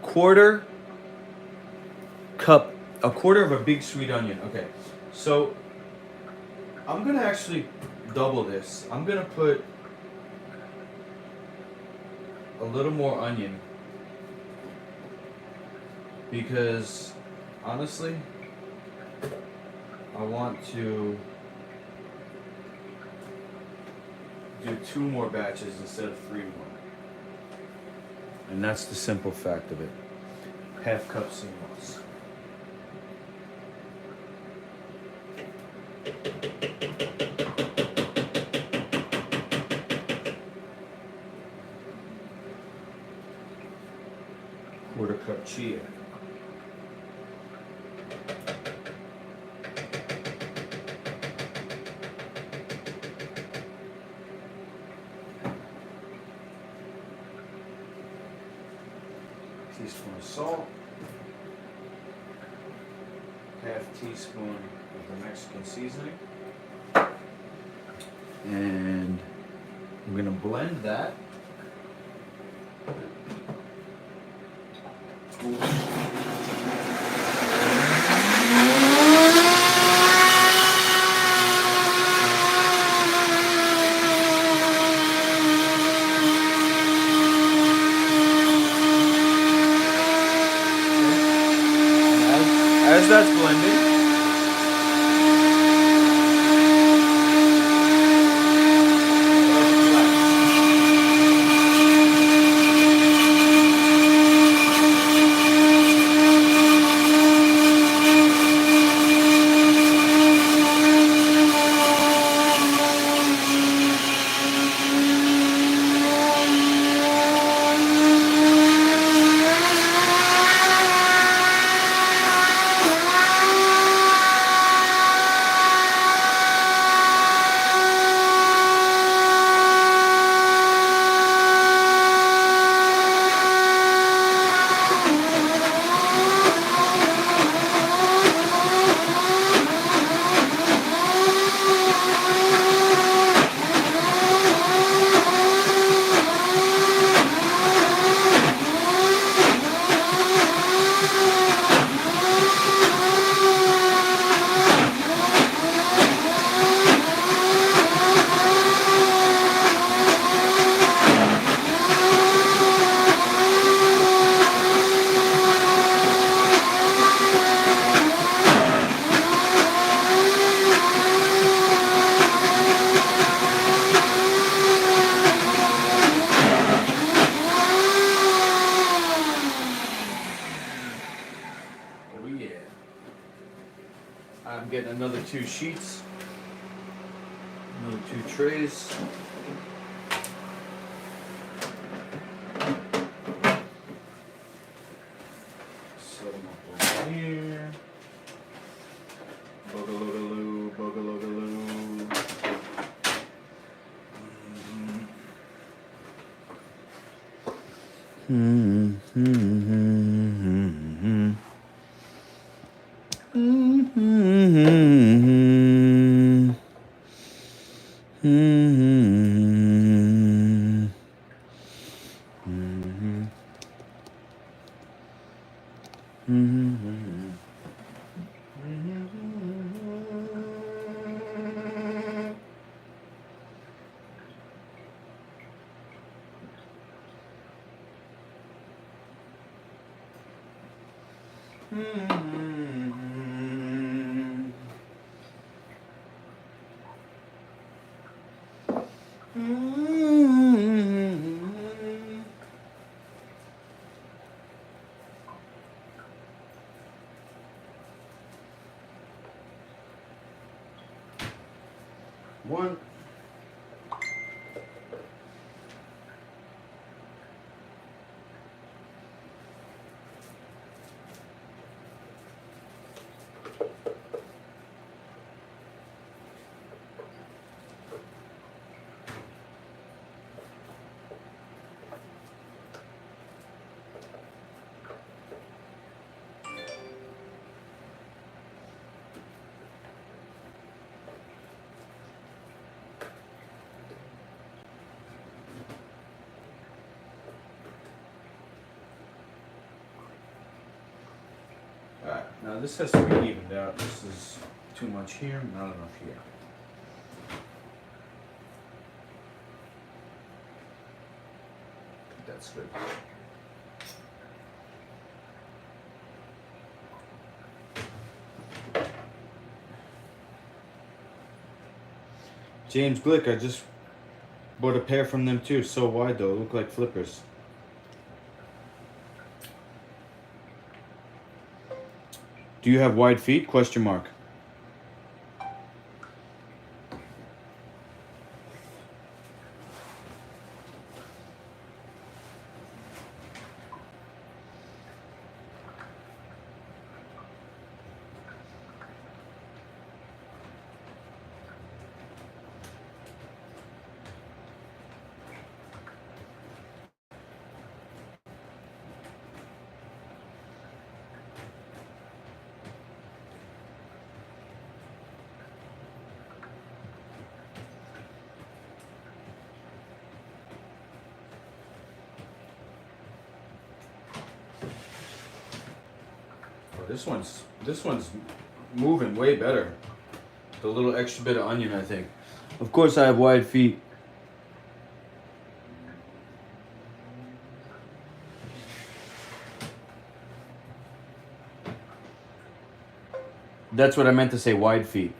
Quarter of a big sweet onion. Okay, so I'm gonna actually double this. I'm gonna put a little more onion, because honestly, I want to do 2 more batches instead of 3 more. And that's the simple fact of it. Half cup singles. Quarter cup chia. Teaspoon of salt, half teaspoon of the Mexican seasoning, and I'm going to blend that. As that's blending, 2 sheets. Another 2 trays. Set them up over here. Boogaloogaloo, boogaloogaloo. One. Alright, now this has to be evened out. This is too much here, not enough here. That's good. James Glick, I just bought a pair from them too. So wide though, look like flippers. Do you have wide feet? Question mark. This one's moving way better. The little extra bit of onion, I think. Of course, I have wide feet. That's what I meant to say, wide feet.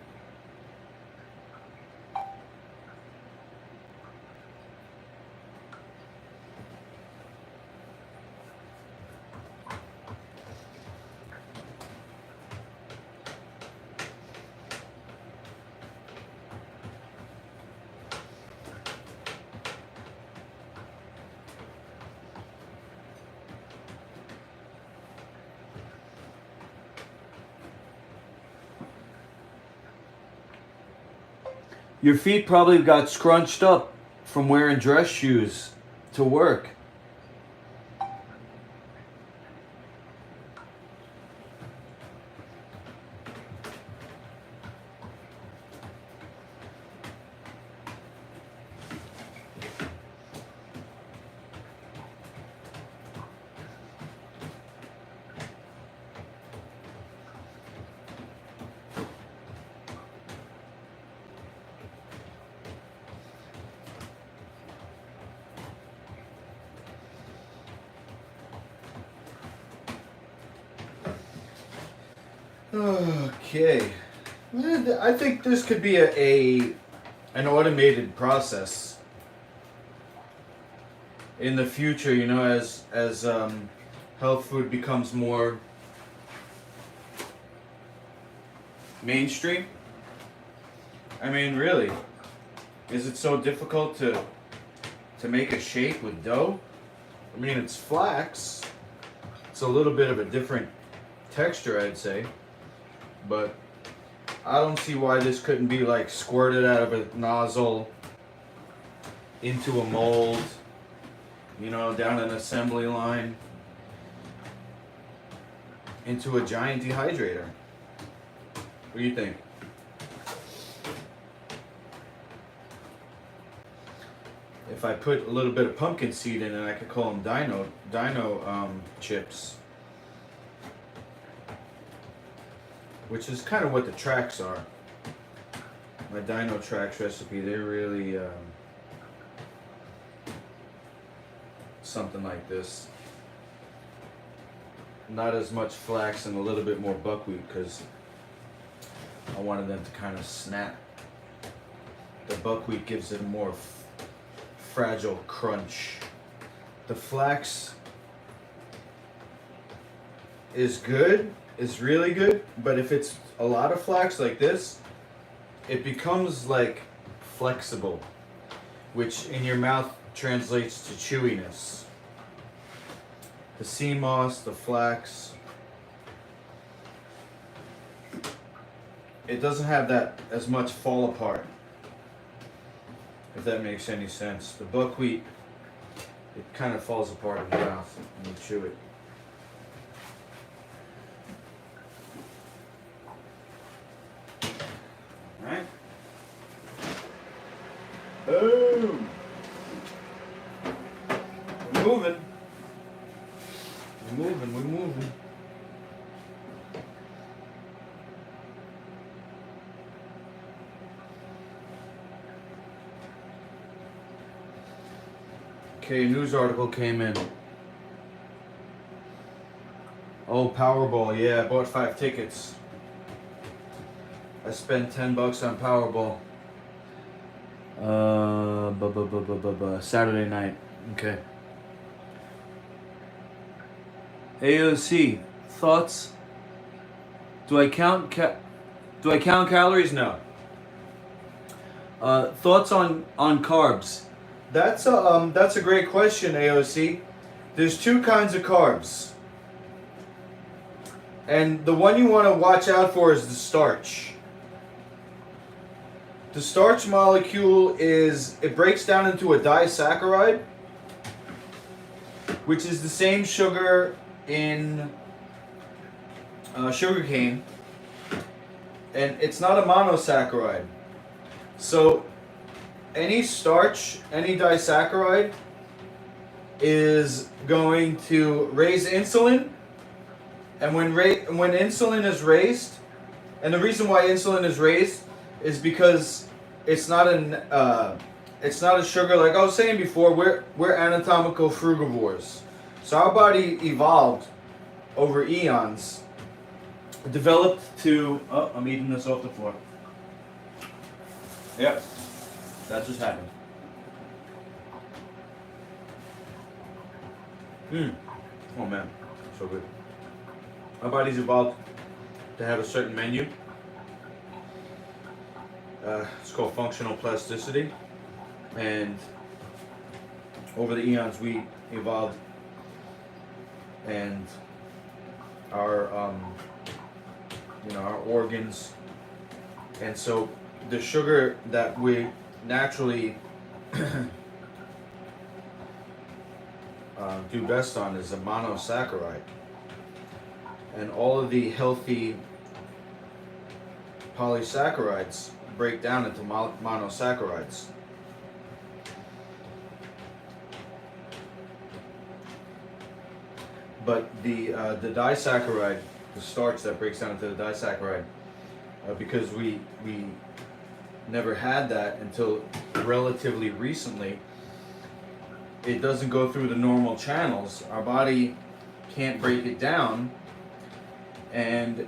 Your feet probably got scrunched up from wearing dress shoes to work. Okay, I think this could be an automated process in the future. You know, as health food becomes more mainstream. I mean, really, is it so difficult to make a shake with dough? I mean, it's flax. It's a little bit of a different texture, I'd say, but I don't see why this couldn't be like squirted out of a nozzle into a mold, you know, down an assembly line, into a giant dehydrator. What do you think? If I put a little bit of pumpkin seed in it, I could call them dino chips. Which is kind of what the tracks are. My dino tracks recipe, they're really something like this. Not as much flax and a little bit more buckwheat because I wanted them to kind of snap. The buckwheat gives it a more fragile crunch. The flax is good, is really good, but if it's a lot of flax like this, it becomes like flexible, which in your mouth translates to chewiness. The sea moss, the flax, it doesn't have that as much fall apart, if that makes any sense. The buckwheat, it kind of falls apart in your mouth when you chew it. Alright? Boom! We're moving. We're moving, we're moving. Okay, a news article came in. Oh, Powerball, yeah, I bought 5 tickets. I spent $10 on Powerball. Saturday night. Okay. AOC, thoughts? Do I count calories? No. Thoughts on carbs? That's a great question, AOC. There's 2 kinds of carbs. And the one you want to watch out for is the starch. The starch molecule it breaks down into a disaccharide, which is the same sugar in sugarcane, and it's not a monosaccharide. So any starch, any disaccharide is going to raise insulin, and when insulin is raised, and the reason why insulin is raised is because it's not a sugar. Like I was saying before, we're anatomical frugivores. So our body evolved over eons, developed to. Oh, I'm eating this off the floor. Yep, that just happened. Oh man, so good. Our body's evolved to have a certain menu. It's called functional plasticity, and over the eons we evolved, and our our organs, and so the sugar that we naturally do best on is a monosaccharide, and all of the healthy polysaccharides break down into monosaccharides. But the disaccharide, the starch that breaks down into the disaccharide, because we never had that until relatively recently, it doesn't go through the normal channels. Our body can't break it down, and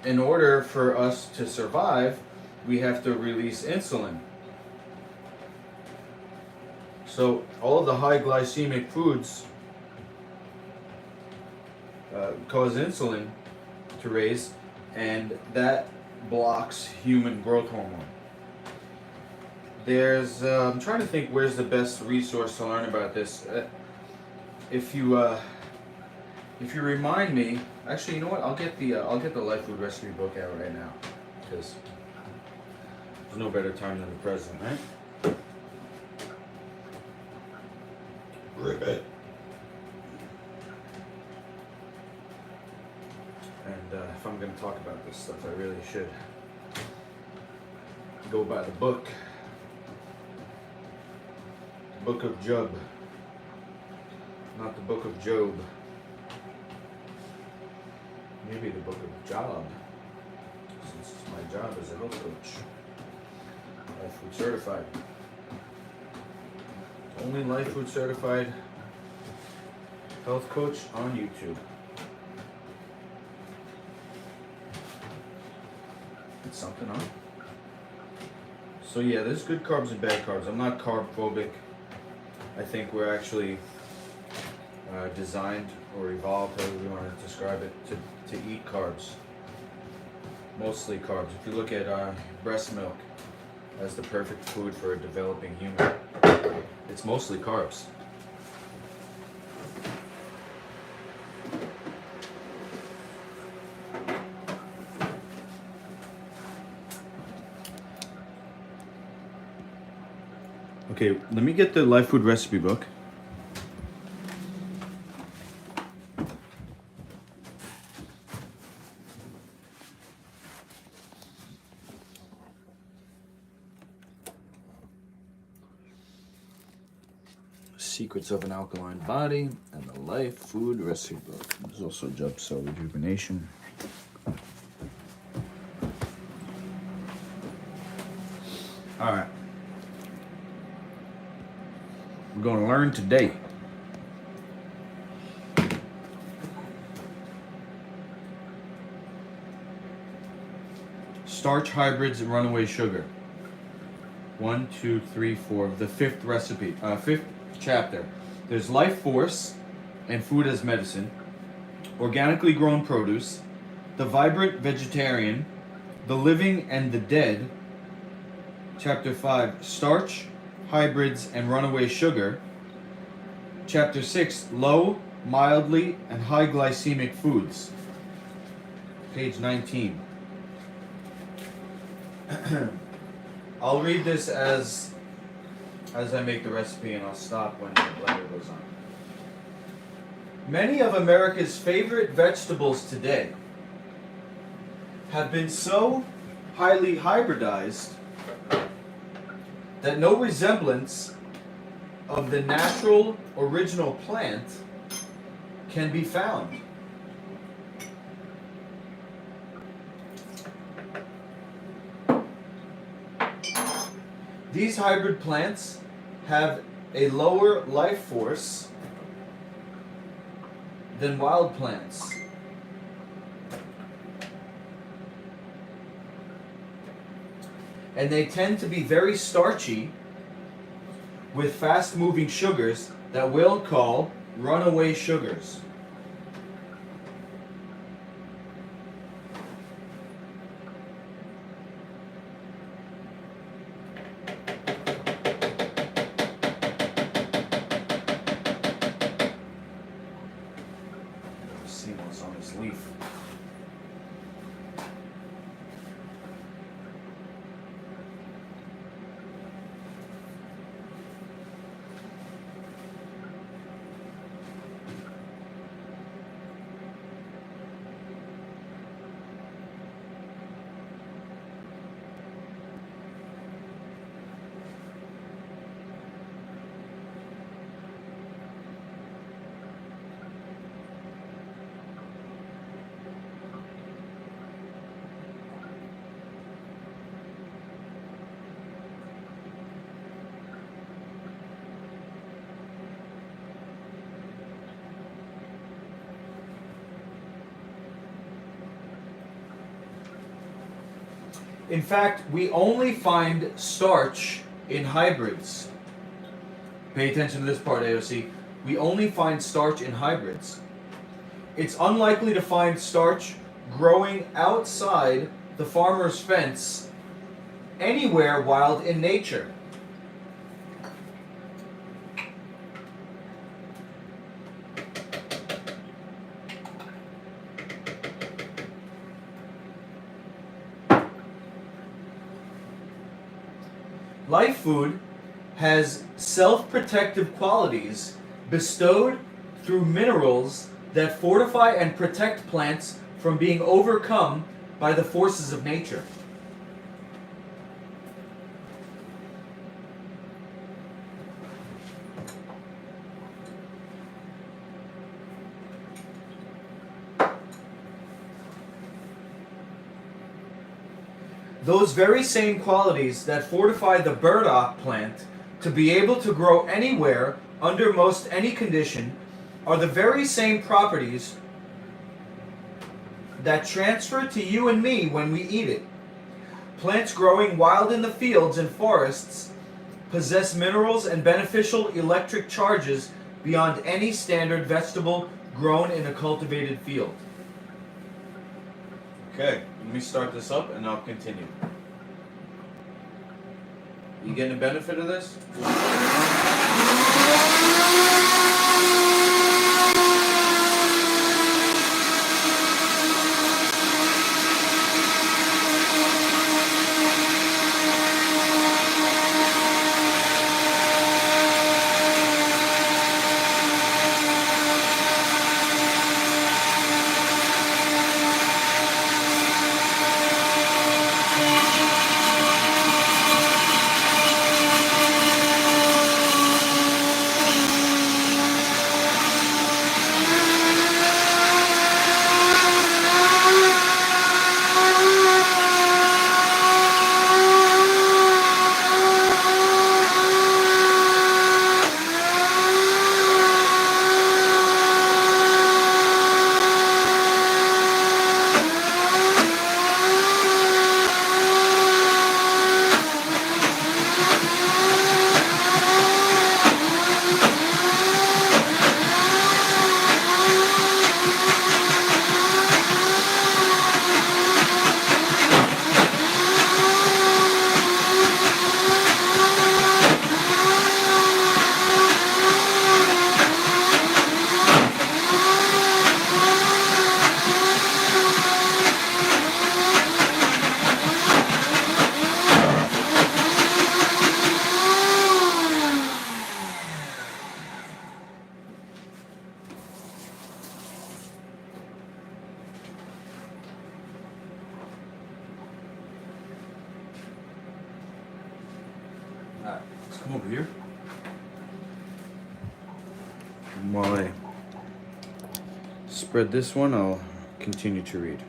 in order for us to survive, we have to release insulin. So all of the high glycemic foods cause insulin to raise, and that blocks human growth hormone. There's, I'm trying to think where's the best resource to learn about this. If you remind me, actually, you know what? I'll get the Life Food Recipe book out right now, because there's no better time than the present, right? Ribbit. And if I'm going to talk about this stuff, I really should go by the book. The Book of Job. Not the Book of Job. Maybe the Book of Job, since it's my job as a health coach. Life Food Certified. Only Life Food Certified health coach on YouTube. It's something, huh? So yeah, there's good carbs and bad carbs. I'm not carb phobic. I think we're actually designed or evolved, however you want to describe it, to eat carbs. Mostly carbs. If you look at breast milk as the perfect food for a developing human, it's mostly carbs. Okay, let me get the Life Food Recipe book. Secrets of an Alkaline Body and the Life Food Recipe book. There's also Job Cell Rejuvenation. Alright. We're going to learn today. Starch hybrids and runaway sugar. 1, 2, 3, 4. The fifth recipe. Fifth chapter. There's life force and food as medicine. Organically grown produce. The vibrant vegetarian. The living and the dead. Chapter 5. Starch, hybrids, and runaway sugar. Chapter 6. Low, mildly, and high glycemic foods. Page 19. I'll read this as I make the recipe, and I'll stop when the letter goes on. Many of America's favorite vegetables today have been so highly hybridized that no resemblance of the natural original plant can be found. These hybrid plants have a lower life force than wild plants. And they tend to be very starchy with fast-moving sugars that we'll call runaway sugars. See what's on this leaf. In fact, we only find starch in hybrids. Pay attention to this part, AOC. We only find starch in hybrids. It's unlikely to find starch growing outside the farmer's fence anywhere wild in nature. Life food has self-protective qualities bestowed through minerals that fortify and protect plants from being overcome by the forces of nature. Those very same qualities that fortify the burdock plant to be able to grow anywhere under most any condition are the very same properties that transfer to you and me when we eat it. Plants growing wild in the fields and forests possess minerals and beneficial electric charges beyond any standard vegetable grown in a cultivated field. Okay, let me start this up and I'll continue. You getting a benefit of this? Alright, let's come over here. And while I spread this one, I'll continue to read.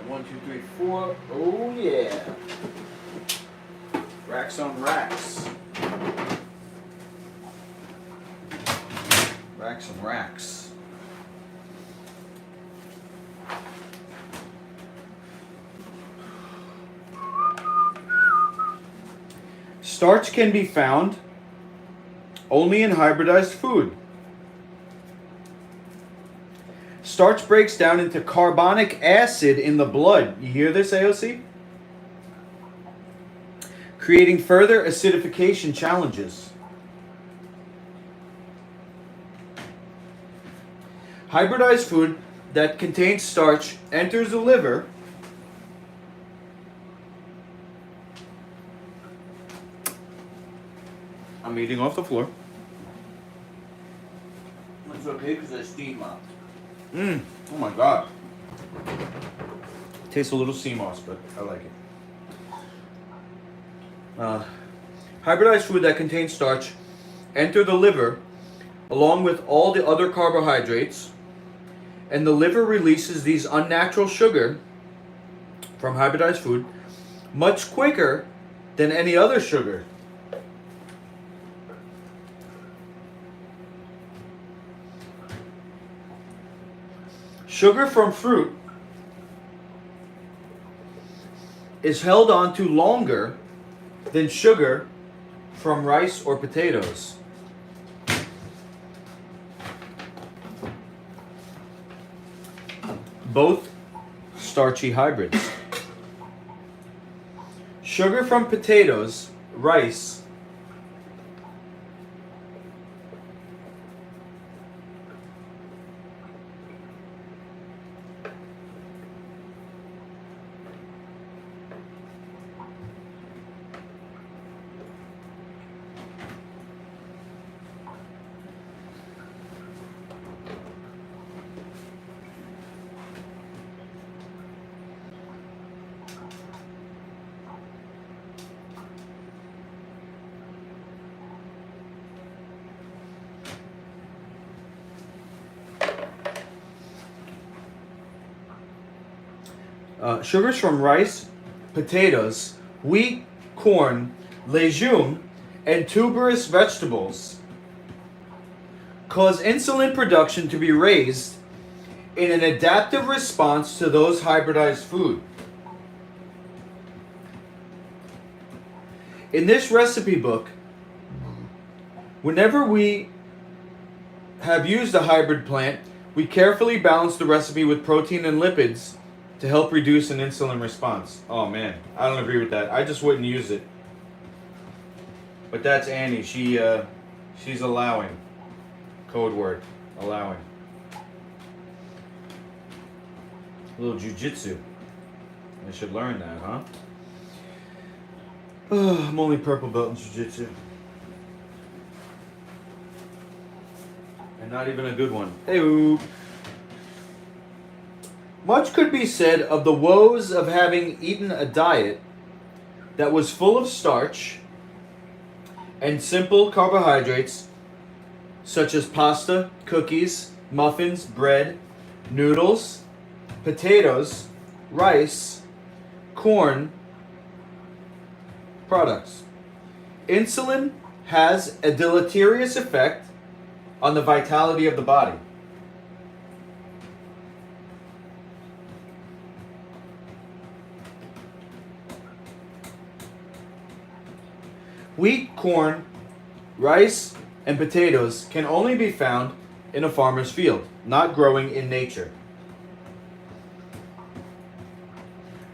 One, two, three, four. Oh yeah. Racks on racks. Racks on racks. Starch can be found only in hybridized food. Starch breaks down into carbonic acid in the blood. You hear this, AOC? Creating further acidification challenges. Hybridized food that contains starch enters the liver I'm eating off the floor. It's okay because I steam up. Oh my god. Tastes a little sea moss, but I like it. Hybridized food that contains starch enter the liver along with all the other carbohydrates, and the liver releases these unnatural sugar from hybridized food much quicker than any other sugar. Sugar from fruit is held onto longer than sugar from rice or potatoes. Both starchy hybrids. Sugar from potatoes, rice, sugars from rice, potatoes, wheat, corn, legume, and tuberous vegetables cause insulin production to be raised in an adaptive response to those hybridized food. In this recipe book, whenever we have used a hybrid plant, we carefully balance the recipe with protein and lipids to help reduce an insulin response. Oh man, I don't agree with that. I just wouldn't use it. But that's Annie. She's allowing. Code word, allowing. A little jujitsu. I should learn that, huh? I'm only purple belt in jiu-jitsu. And not even a good one. Hey-oo. Much could be said of the woes of having eaten a diet that was full of starch and simple carbohydrates such as pasta, cookies, muffins, bread, noodles, potatoes, rice, corn, products. Insulin has a deleterious effect on the vitality of the body. Wheat, corn, rice, and potatoes can only be found in a farmer's field, not growing in nature.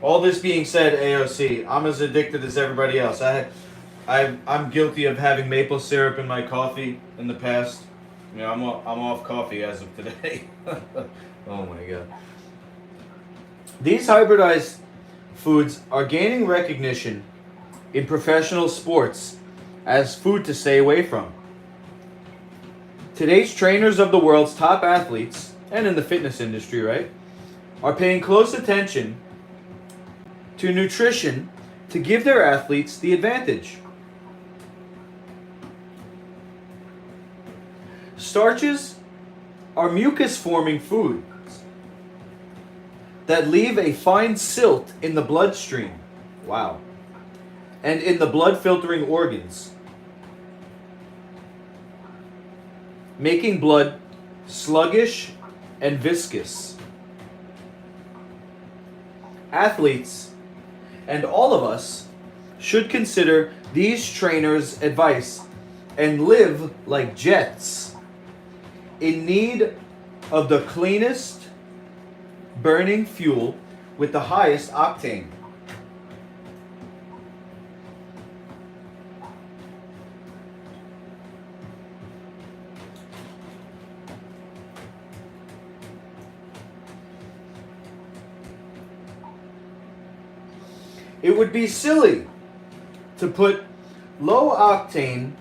All this being said, AOC, I'm as addicted as everybody else. I'm guilty of having maple syrup in my coffee in the past. You know, I'm off coffee as of today. Oh my god. These hybridized foods are gaining recognition in professional sports as food to stay away from. Today's trainers of the world's top athletes, and in the fitness industry, right, are paying close attention to nutrition to give their athletes the advantage. Starches are mucus-forming foods that leave a fine silt in the bloodstream. Wow. And in the blood-filtering organs, making blood sluggish and viscous. Athletes and all of us should consider these trainers' advice and live like jets, in need of the cleanest burning fuel with the highest octane. It would be silly to put low octane,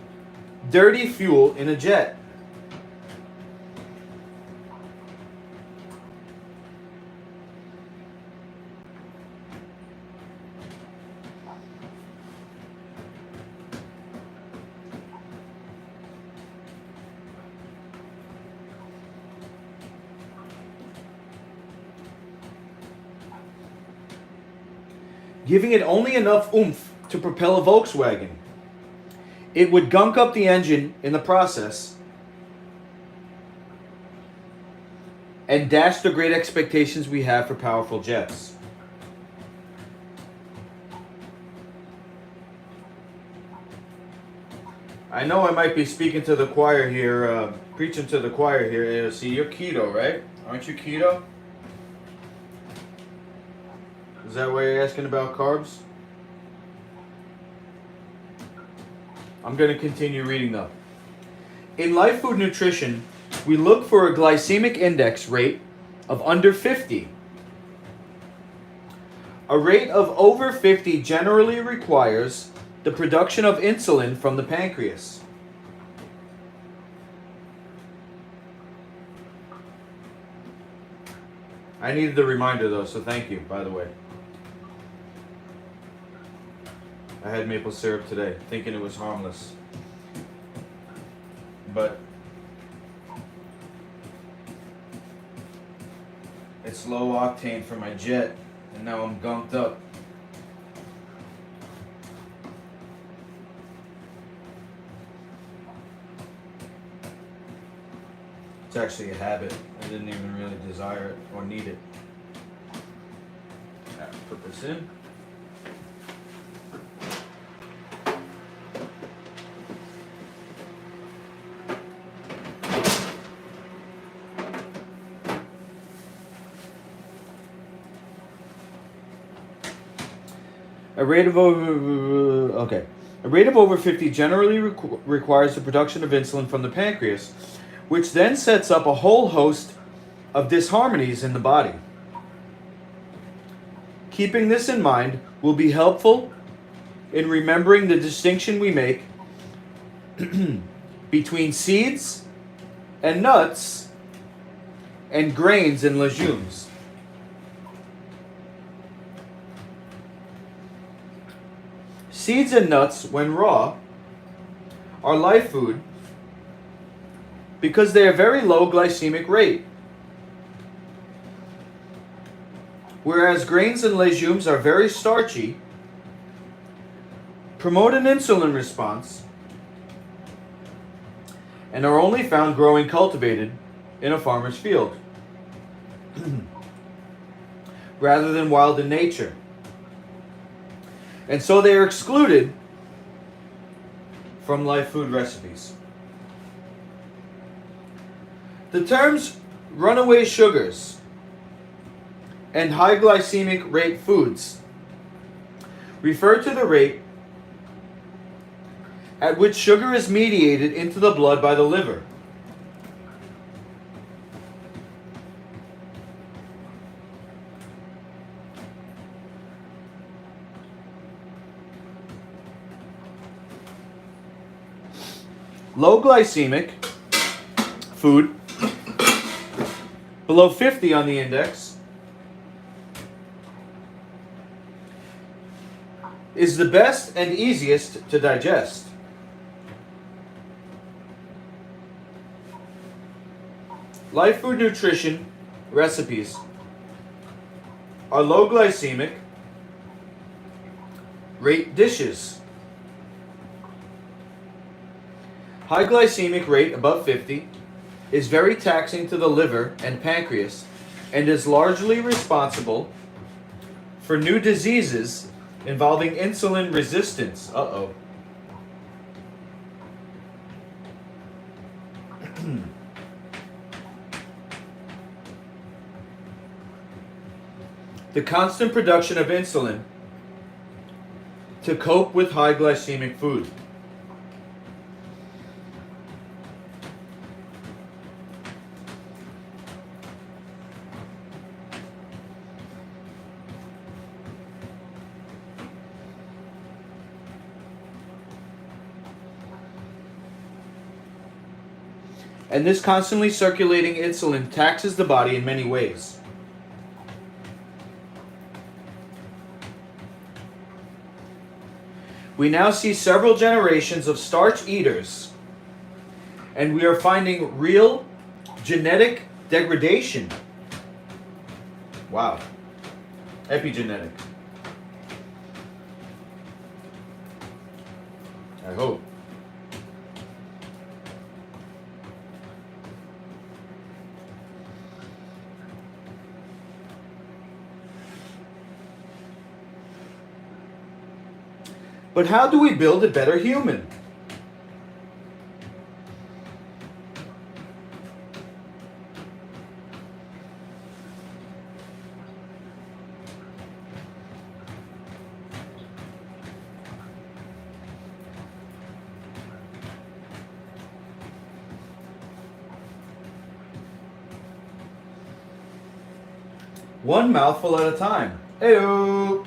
dirty fuel in a jet. Giving it only enough oomph to propel a Volkswagen. It would gunk up the engine in the process and dash the great expectations we have for powerful jets. I know I might be speaking to the choir here, preaching to the choir here. See, you're keto, right? Aren't you keto? Is that why you're asking about carbs? I'm going to continue reading though. In Life Food Nutrition, we look for a glycemic index rate of under 50. A rate of over 50 generally requires the production of insulin from the pancreas. I needed the reminder though, so thank you, by the way. I had maple syrup today, thinking it was harmless. But it's low octane for my jet, and now I'm gunked up. It's actually a habit. I didn't even really desire it or need it. Put this in. A rate of over 50 generally requires the production of insulin from the pancreas, which then sets up a whole host of disharmonies in the body. Keeping this in mind will be helpful in remembering the distinction we make between seeds and nuts and grains and legumes. Seeds and nuts, when raw, are life food because they are very low glycemic rate. Whereas grains and legumes are very starchy, promote an insulin response, and are only found growing cultivated in a farmer's field, rather than wild in nature. And so they are excluded from life food recipes. The terms runaway sugars and high glycemic rate foods refer to the rate at which sugar is mediated into the blood by the liver. Low glycemic food, below 50 on the index, is the best and easiest to digest. Life Food Nutrition recipes are low glycemic rate dishes. High glycemic rate above 50 is very taxing to the liver and pancreas and is largely responsible for new diseases involving insulin resistance. The constant production of insulin to cope with high glycemic food. And this constantly circulating insulin taxes the body in many ways. We now see several generations of starch eaters, and we are finding real genetic degradation. Wow. Epigenetic. I hope. But how do we build a better human? One mouthful at a time. Heyo!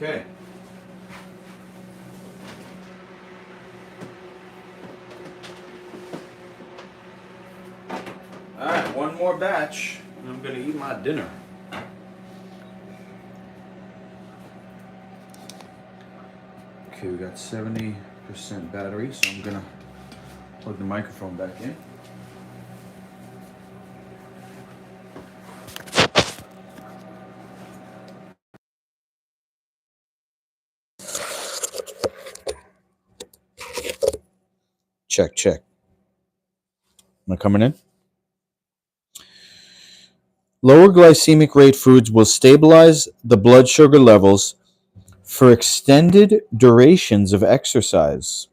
Okay. Alright, one more batch, and I'm gonna eat my dinner. Okay, we got 70% battery, so I'm gonna plug the microphone back in. Check, check. Am I coming in? Lower glycemic rate foods will stabilize the blood sugar levels for extended durations of exercise,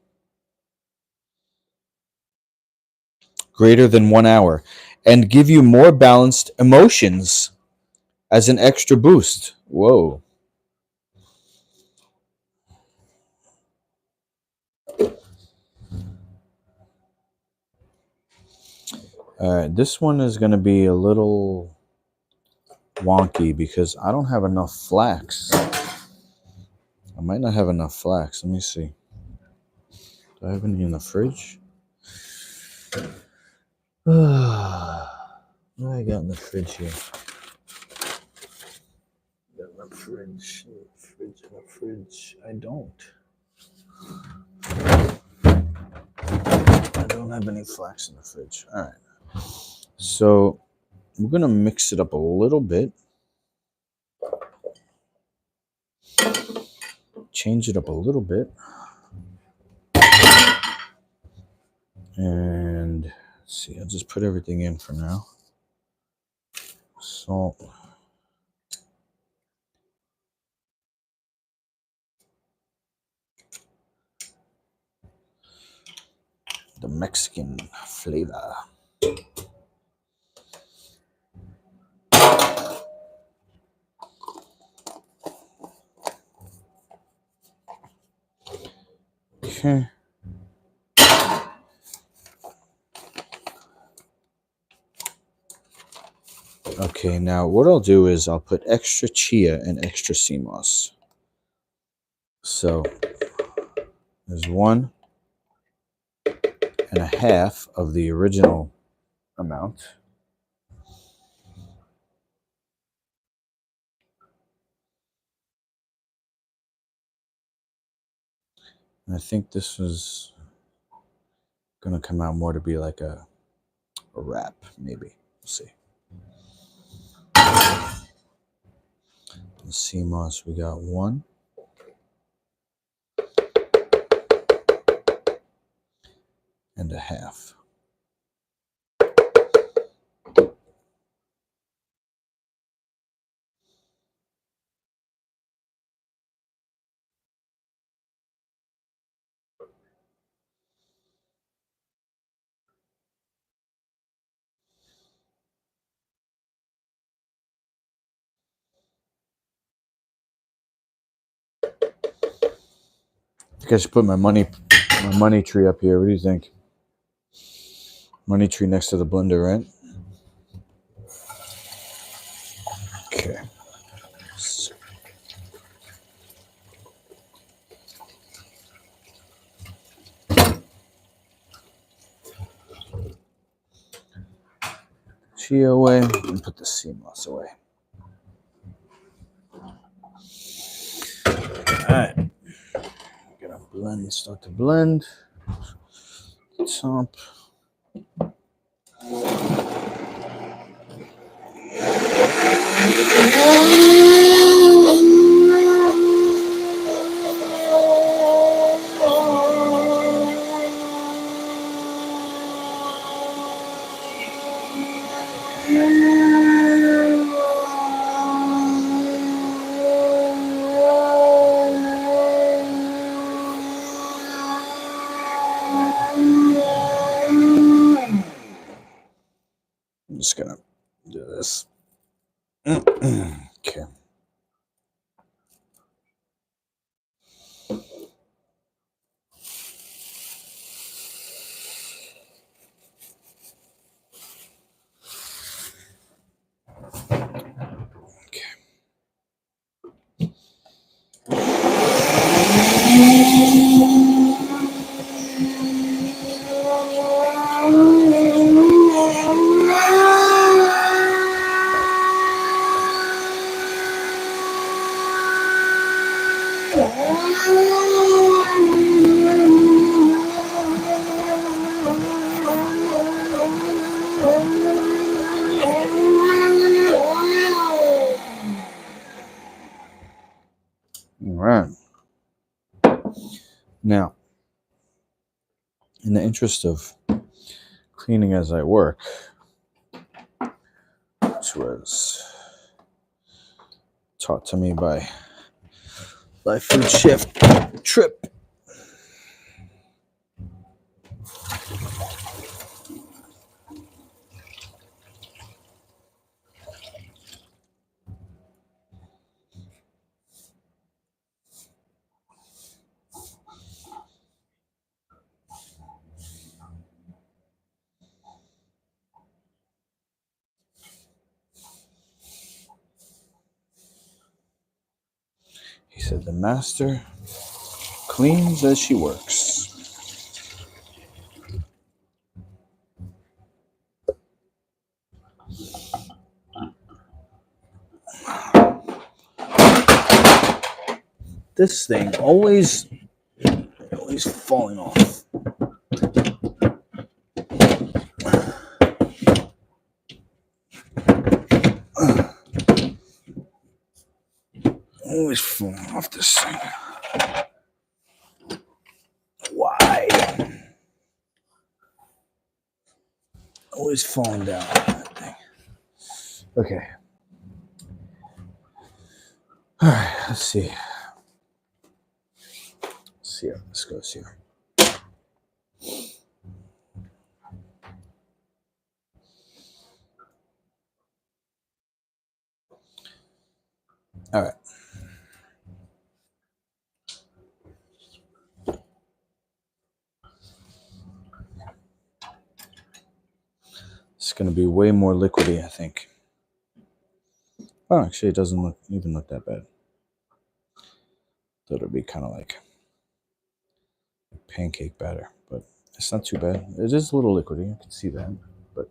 greater than 1 hour, and give you more balanced emotions as an extra boost. Whoa. All right, this one is going to be a little wonky because I don't have enough flax. I might not have enough flax. Let me see. Do I have any in the fridge? What do I got in the fridge here? Got in the fridge. In the fridge. I don't. I don't have any flax in the fridge. All right. So we're going to mix it up a little bit. Change it up a little bit. And let's see, I'll just put everything in for now. Salt. The Mexican flavor. Okay. Okay, now what I'll do is I'll put extra chia and extra sea moss. So there's 1.5 of the original amount. And I think this is gonna come out more to be like a wrap, maybe. We'll see. The sea moss, we got 1.5. I think I should put my money tree up here. What do you think? Money tree next to the blender, right? Okay. Chia away and put the sea moss away. Alright. Gonna blend, start to blend. Top. I'm just gonna do this. Okay. All right. Now, in the interest of cleaning as I work, which was taught to me by food chef Trip. He said, "The master cleans as she works." This thing always falling off. Always falling off this thing. Why? Always falling down. That thing. Okay. All right. Let's see. Let's see how this goes here. All right. It's going to be way more liquidy, I think. Oh, actually, it doesn't even look that bad. Thought it'd be kind of like pancake batter, but it's not too bad. It is a little liquidy. I can see that, but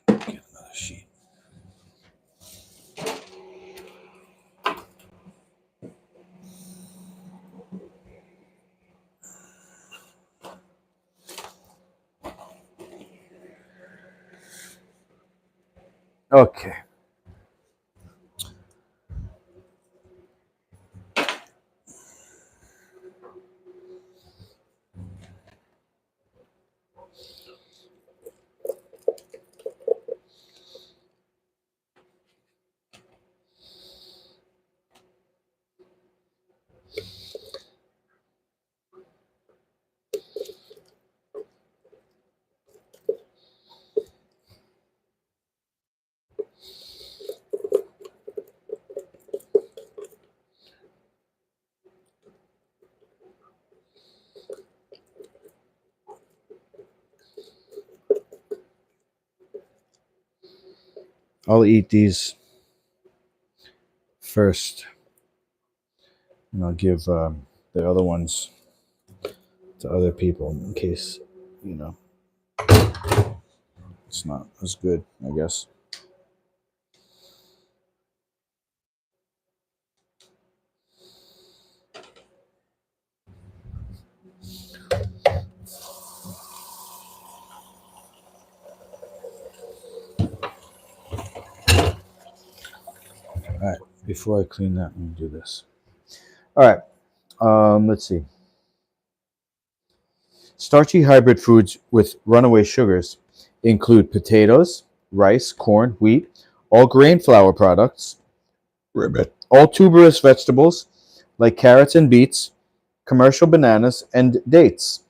get another sheet. Okay. I'll eat these first, and I'll give the other ones to other people in case, it's not as good, I guess. All right, before I clean that, let me do this. All right, let's see. Starchy hybrid foods with runaway sugars include potatoes, rice, corn, wheat, all grain flour products, ribbit, all tuberous vegetables like carrots and beets, commercial bananas, and dates.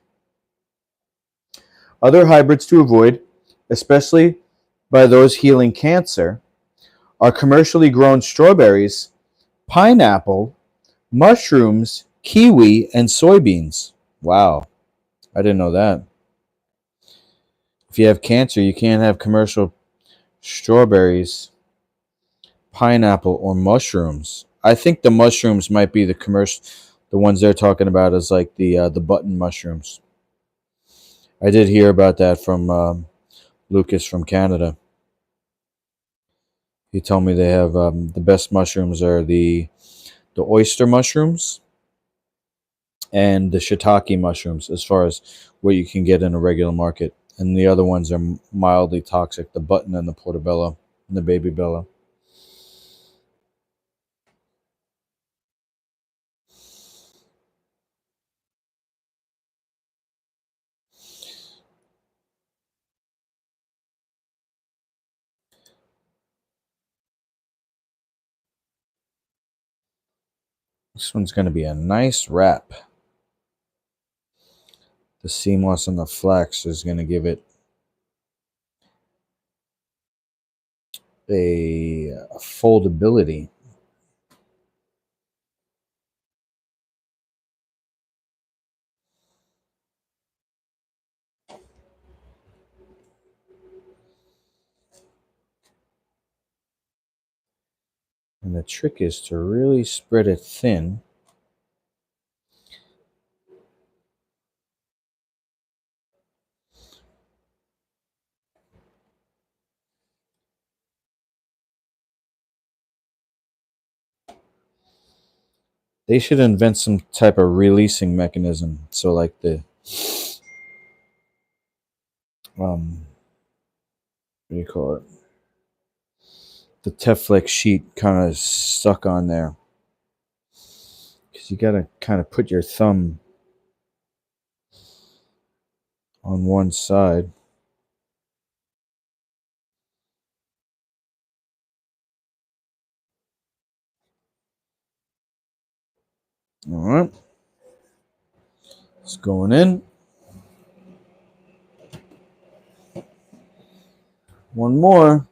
Other hybrids to avoid, especially by those healing cancer, are commercially grown strawberries, pineapple, mushrooms, kiwi, and soybeans. Wow, I didn't know that. If you have cancer, you can't have commercial strawberries, pineapple, or mushrooms. I think the mushrooms might be the commercial. The ones they're talking about is like the button mushrooms. I did hear about that from Lucas from Canada. He told me they have the best mushrooms are the oyster mushrooms and the shiitake mushrooms, as far as what you can get in a regular market. And the other ones are mildly toxic: the button and the portobello and the baby bella. This one's going to be a nice wrap. The sea moss and the flax is going to give it a foldability. And the trick is to really spread it thin. They should invent some type of releasing mechanism. So like um what do you call it? The Teflex sheet kind of stuck on there. Because you gotta kind of put your thumb on one side. All right. It's going in. One more.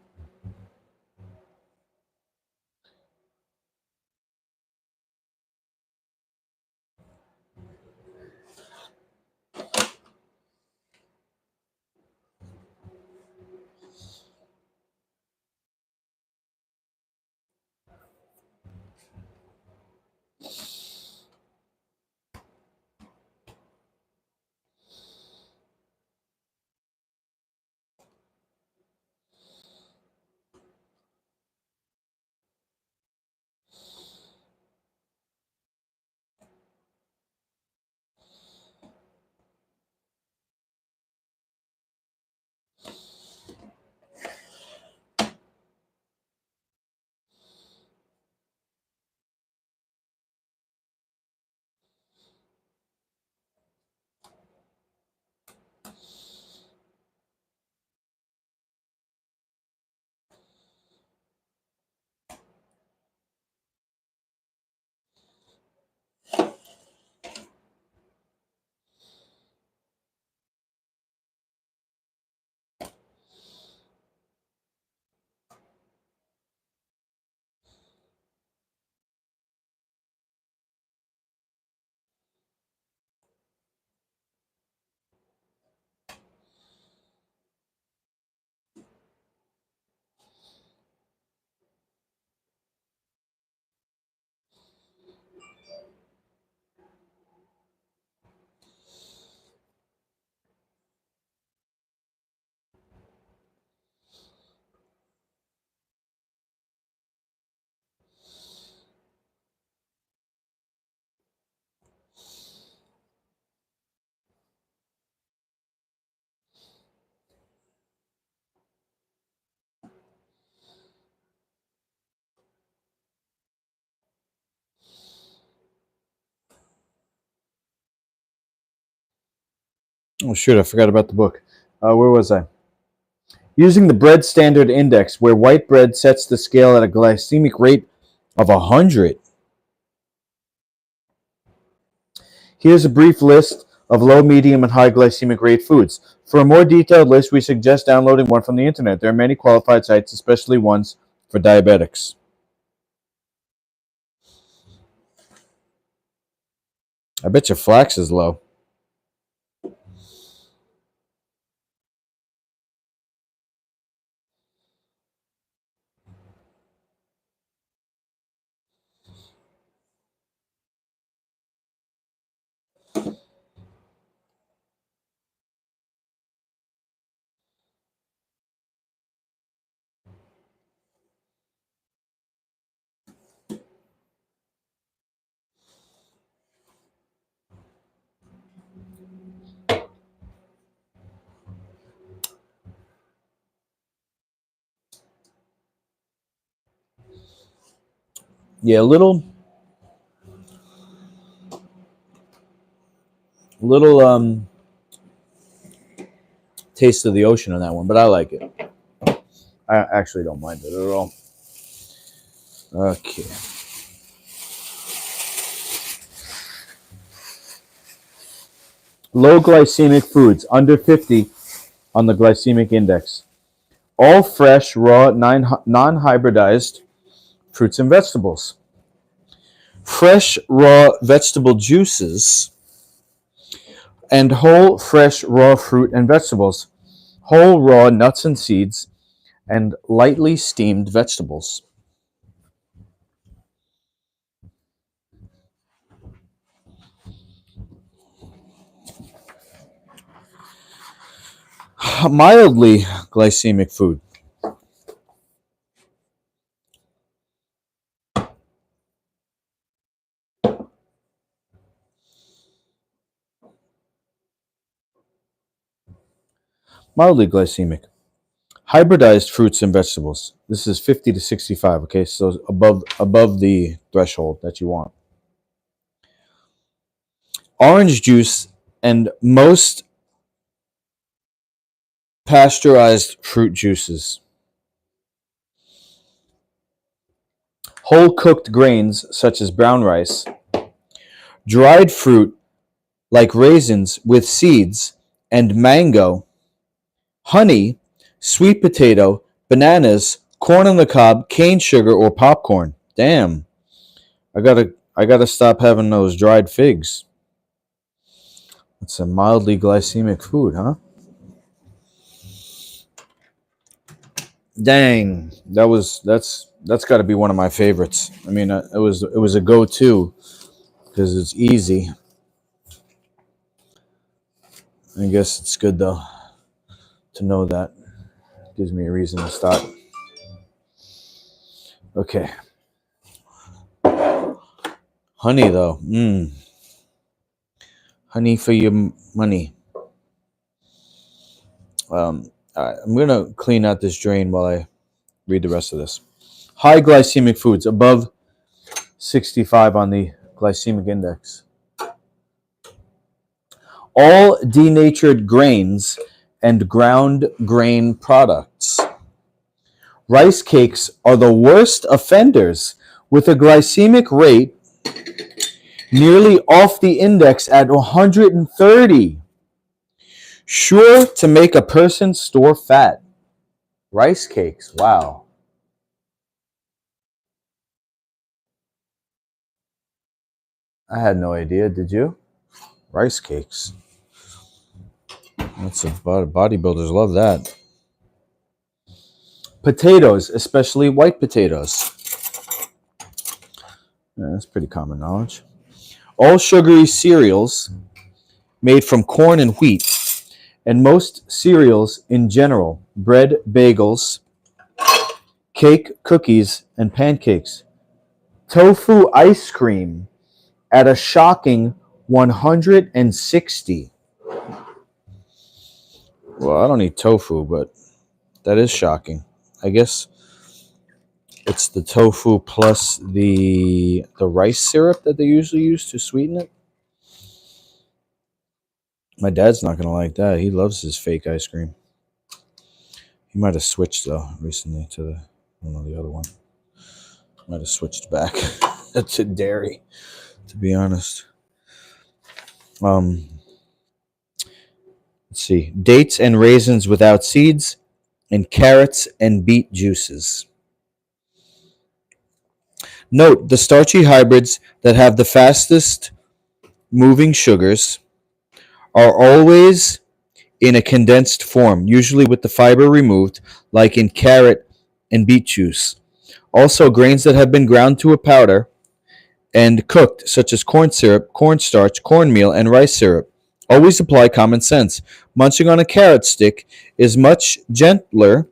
Oh, shoot, I forgot about the book. Where was I? Using the bread standard index, where white bread sets the scale at a glycemic rate of 100. Here's a brief list of low, medium, and high glycemic rate foods. For a more detailed list, we suggest downloading one from the internet. There are many qualified sites, especially ones for diabetics. I bet your flax is low. Yeah, little taste of the ocean on that one, but I like it. I actually don't mind it at all. Okay. Low glycemic foods, under 50 on the glycemic index. All fresh, raw, non-hybridized fruits and vegetables. Fresh, raw vegetable juices and whole, fresh, raw fruit and vegetables. Whole, raw nuts and seeds and lightly steamed vegetables. Mildly glycemic food. Mildly glycemic. Hybridized fruits and vegetables. This is 50 to 65, okay? So above the threshold that you want. Orange juice and most pasteurized fruit juices. Whole cooked grains such as brown rice. Dried fruit like raisins with seeds and mango. Honey, sweet potato, bananas, corn on the cob, cane sugar, or popcorn. Damn. I gotta stop having those dried figs. It's a mildly glycemic food, huh? Dang, that's got to be one of my favorites. I mean, it was a go-to because it's easy. I guess it's good though to know that. Gives me a reason to start. Okay, honey though, honey for your money. All right, I'm gonna clean out this drain while I read the rest of this. High glycemic foods above 65 on the glycemic index. All denatured grains and ground grain products. Rice cakes are the worst offenders with a glycemic rate nearly off the index at 130. Sure to make a person store fat. Rice cakes, wow. I had no idea, did you? Rice cakes. That's a bodybuilders love that. Potatoes, especially white potatoes. Yeah, that's pretty common knowledge. All sugary cereals made from corn and wheat, and most cereals in general, bread, bagels, cake, cookies, and pancakes. Tofu ice cream at a shocking 160. Well, I don't eat tofu, but that is shocking. I guess it's the tofu plus the rice syrup that they usually use to sweeten it. My dad's not gonna like that. He loves his fake ice cream. He might have switched though recently to the I don't know the other one. Might have switched back to dairy, to be honest. Um, let's see. Dates and raisins without seeds, and carrots and beet juices. Note the starchy hybrids that have the fastest moving sugars are always in a condensed form, usually with the fiber removed, like in carrot and beet juice. Also, grains that have been ground to a powder and cooked, such as corn syrup, cornstarch, cornmeal, and rice syrup. Always apply common sense. Munching on a carrot stick is much gentler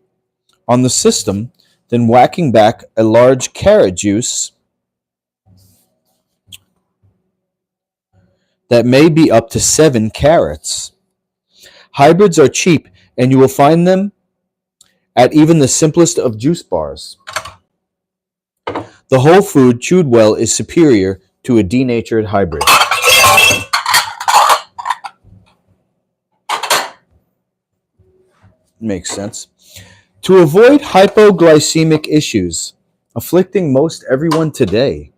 on the system than whacking back a large carrot juice that may be up to 7 carrots. Hybrids are cheap, and you will find them at even the simplest of juice bars. The whole food, chewed well, is superior to a denatured hybrid. Makes sense. To avoid hypoglycemic issues afflicting most everyone today,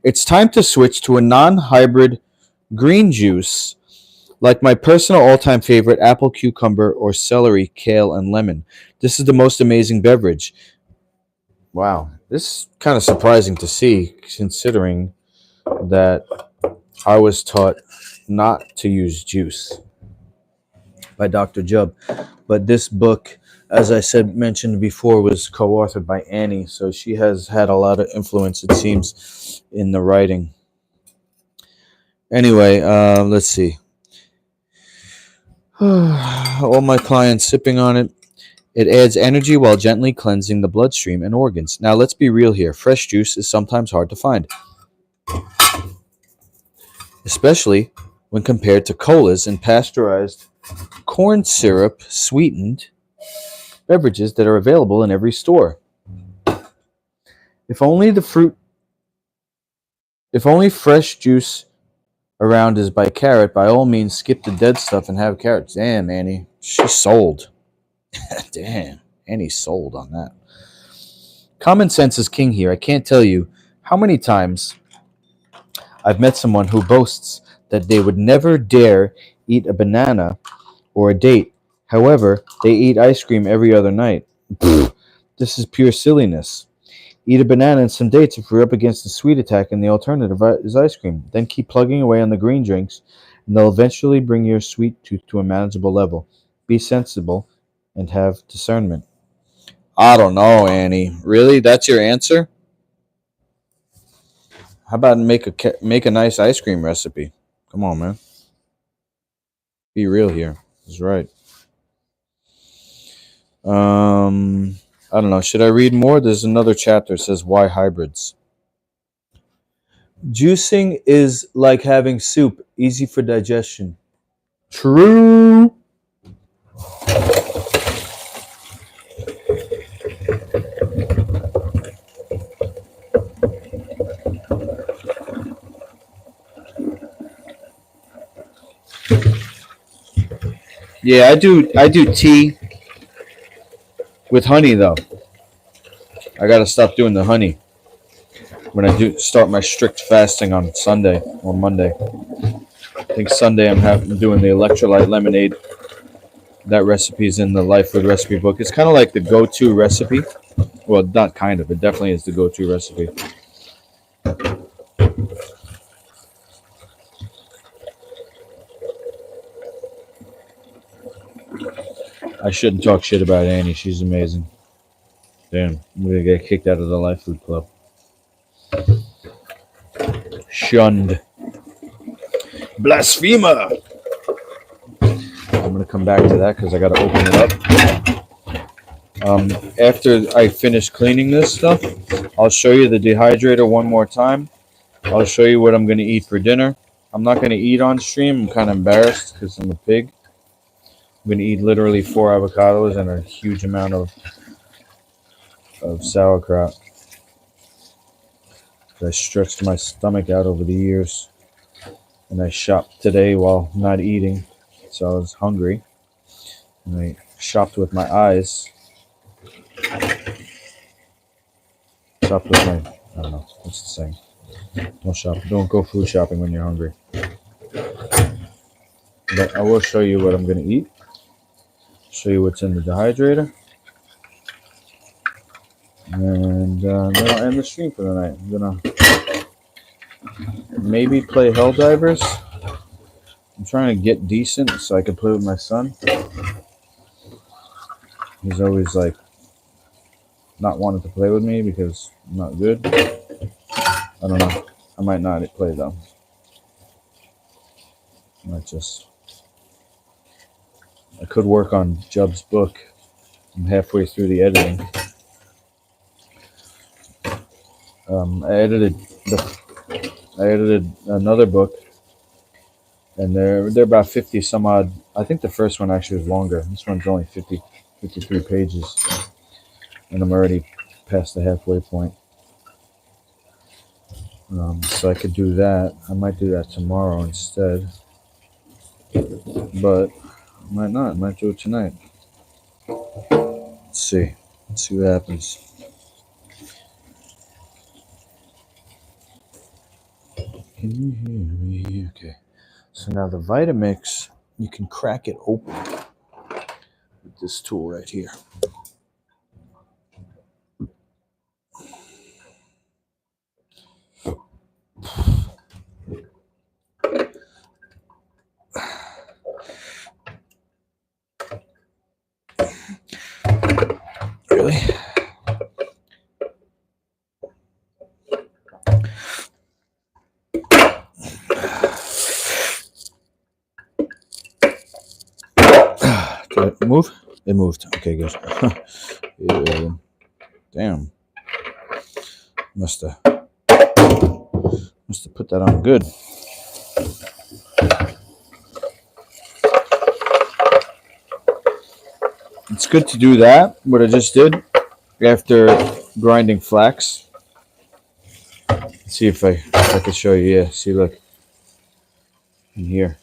it's time to switch to a non-hybrid green juice like my personal all-time favorite apple, cucumber, or celery, kale, and lemon. This is the most amazing beverage. Wow, this is kind of surprising to see considering that I was taught not to use juice by Dr. Jubb. But this book, as I said mentioned before, was co-authored by Annie, so she has had a lot of influence, it seems, in the writing. Anyway, let's see. All my clients sipping on it. It adds energy while gently cleansing the bloodstream and organs. Now, let's be real here. Fresh juice is sometimes hard to find, especially when compared to colas and pasteurized corn syrup sweetened beverages that are available in every store. If only fresh juice around is by carrot, by all means skip the dead stuff and have carrots. Damn, Annie. She's sold. Damn, Annie's sold on that. Common sense is king here. I can't tell you how many times I've met someone who boasts that they would never dare eat a banana or a date. However, they eat ice cream every other night. This is pure silliness. Eat a banana and some dates if you're up against a sweet attack, and the alternative is ice cream. Then keep plugging away on the green drinks, and they'll eventually bring your sweet tooth to a manageable level. Be sensible and have discernment. I don't know, Annie. Really? That's your answer? How about make a nice ice cream recipe? Come on, man. Be real here. That's right. I don't know. Should I read more? There's another chapter. It says why hybrids. Juicing is like having soup, easy for digestion. True. Yeah, I do tea with honey though. I gotta stop doing the honey when I do start my strict fasting on Sunday or Monday. I think Sunday I'm doing the electrolyte lemonade. That recipe is in the Life Food recipe book. It's kind of like the go-to recipe. Well, not kind of. It definitely is the go-to recipe. I shouldn't talk shit about Annie. She's amazing. Damn, I'm gonna get kicked out of the Life Food Club. Shunned. Blasphemer! I'm gonna come back to that because I gotta open it up. After I finish cleaning this stuff, I'll show you the dehydrator one more time. I'll show you what I'm gonna eat for dinner. I'm not gonna eat on stream. I'm kind of embarrassed because I'm a pig. I'm gonna eat literally 4 avocados and a huge amount of sauerkraut. I stretched my stomach out over the years, and I shopped today while not eating. so I was hungry, and I shopped with my eyes. Shopped with my, I don't know, what's the saying? Don't go food shopping when you're hungry. But I will show you what I'm gonna eat. Show you what's in the dehydrator. And then I'll end the stream for the night. I'm gonna maybe play Helldivers. I'm trying to get decent so I can play with my son. He's always like not wanting to play with me because I'm not good. I don't know. I might not play though. I could work on Jub's book. I'm halfway through the editing. I edited another book, and they're about 50 some odd. I think the first one actually was longer. This one's only 53 pages, and I'm already past the halfway point. So I could do that. I might do that tomorrow instead, but I might not. I might do it tonight. Let's see what happens. Can you hear me? Okay. So now the Vitamix, you can crack it open with this tool right here. Really? Did it move? It moved. Okay, good. Yeah. Damn. Must have put that on good. It's good to do that, what I just did, after grinding flax. Let's see if I can show you. Yeah, see, look. In here.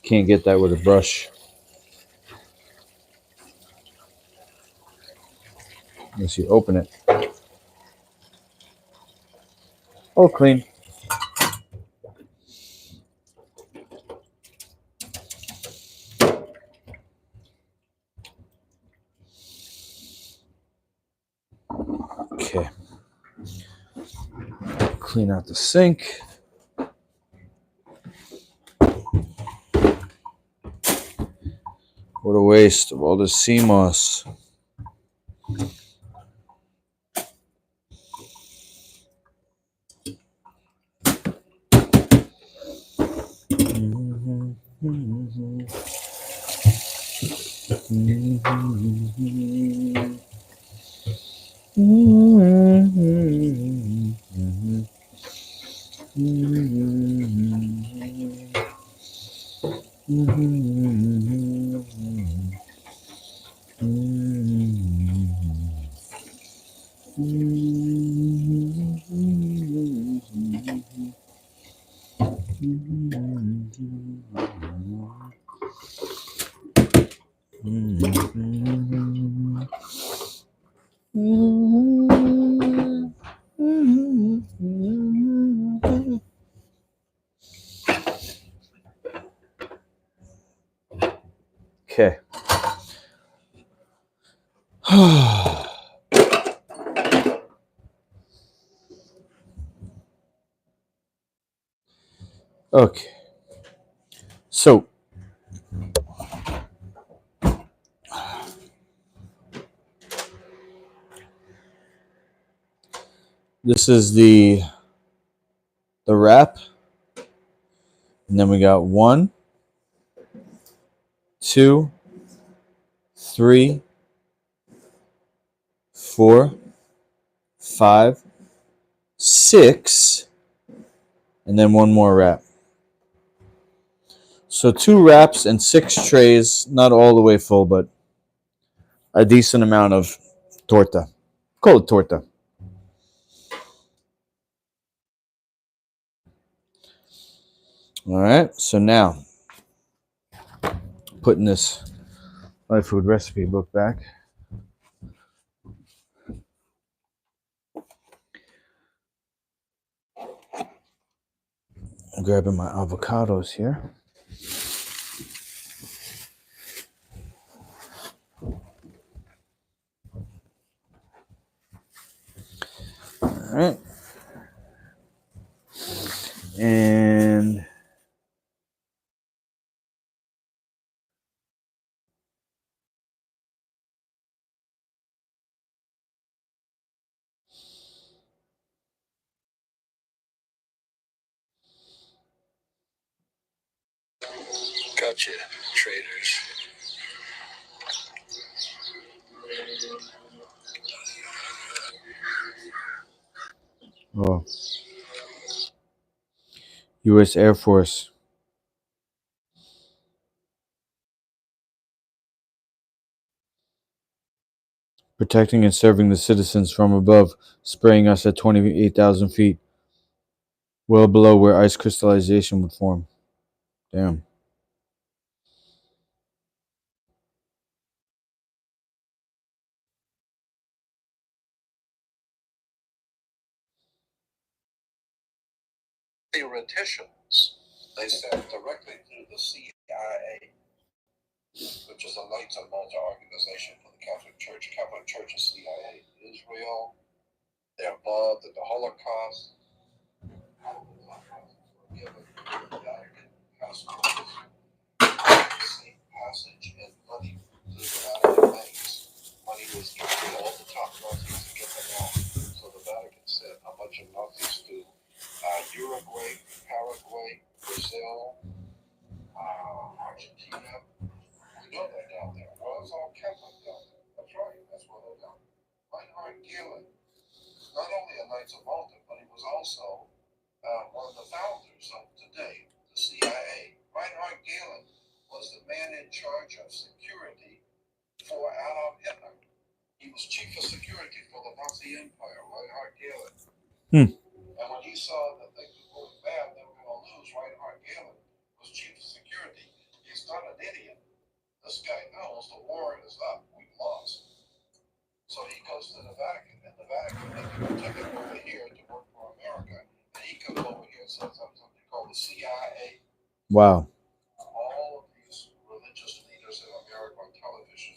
Can't get that with a brush. Unless you open it. All clean. Okay. Clean out the sink. What a waste of all this sea moss. Okay. Okay. So this is the wrap. And then we got 1, 2, 3, 4, 5, 6, and then one more wrap. So 2 wraps and 6 trays, not all the way full, but a decent amount of torta. Call it torta. All right, so now putting this life food recipe book back. I'm grabbing my avocados here. All right. And gotcha, traders. oh, U.S. Air Force protecting and serving the citizens from above, spraying us at 28,000 feet, well below where ice crystallization would form. Damn. Theoreticians, they said directly through the CIA, which is a Knights of Malta organization for the Catholic Church. Catholic Church is CIA. Israel, they're involved in the Holocaust. Passage and money to the Vatican banks. Money was given to all the top Nazis to get them out. So the Vatican sent a bunch of Nazis to Uruguay, Paraguay, Brazil, Argentina. We know they're down there. Well, it's all Catholic down there. That's right. That's where they're down there. Reinhard Gehlen is not only a Knights of Malta, but he was also one of the founders of today, the CIA. Reinhard Gehlen was the man in charge of security for Adolf Hitler. He was chief of security for the Nazi Empire, Reinhard Gehlen. And when he saw that things were going bad, they were going to lose, Reinhard Gehlen was chief of security. He's not an idiot. This guy knows the war is up. We've lost. So he goes to the Vatican, and the Vatican makes him a ticket over here to work for America. And he comes over here and sets up something called the CIA. Wow. All of these religious leaders in America on television,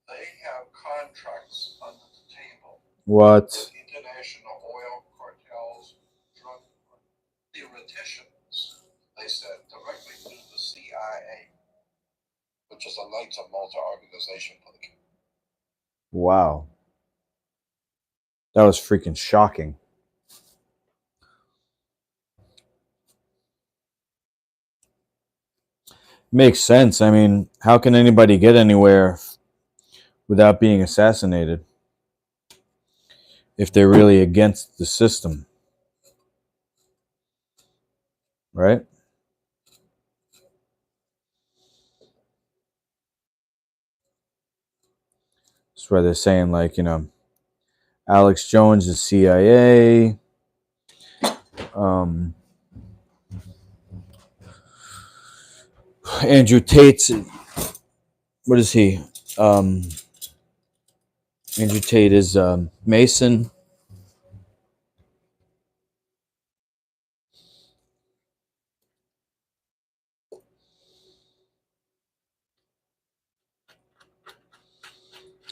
they have contracts under the table What? with international oil cartels, drug theoreticians. They said directly through the CIA, which is a Knights of Malta organization for the. Wow. That was freaking shocking. Makes sense. I mean, how can anybody get anywhere without being assassinated if they're really against the system? Right? That's why they're saying, like, Alex Jones is CIA. Andrew Tate's, what is he? Andrew Tate is Mason.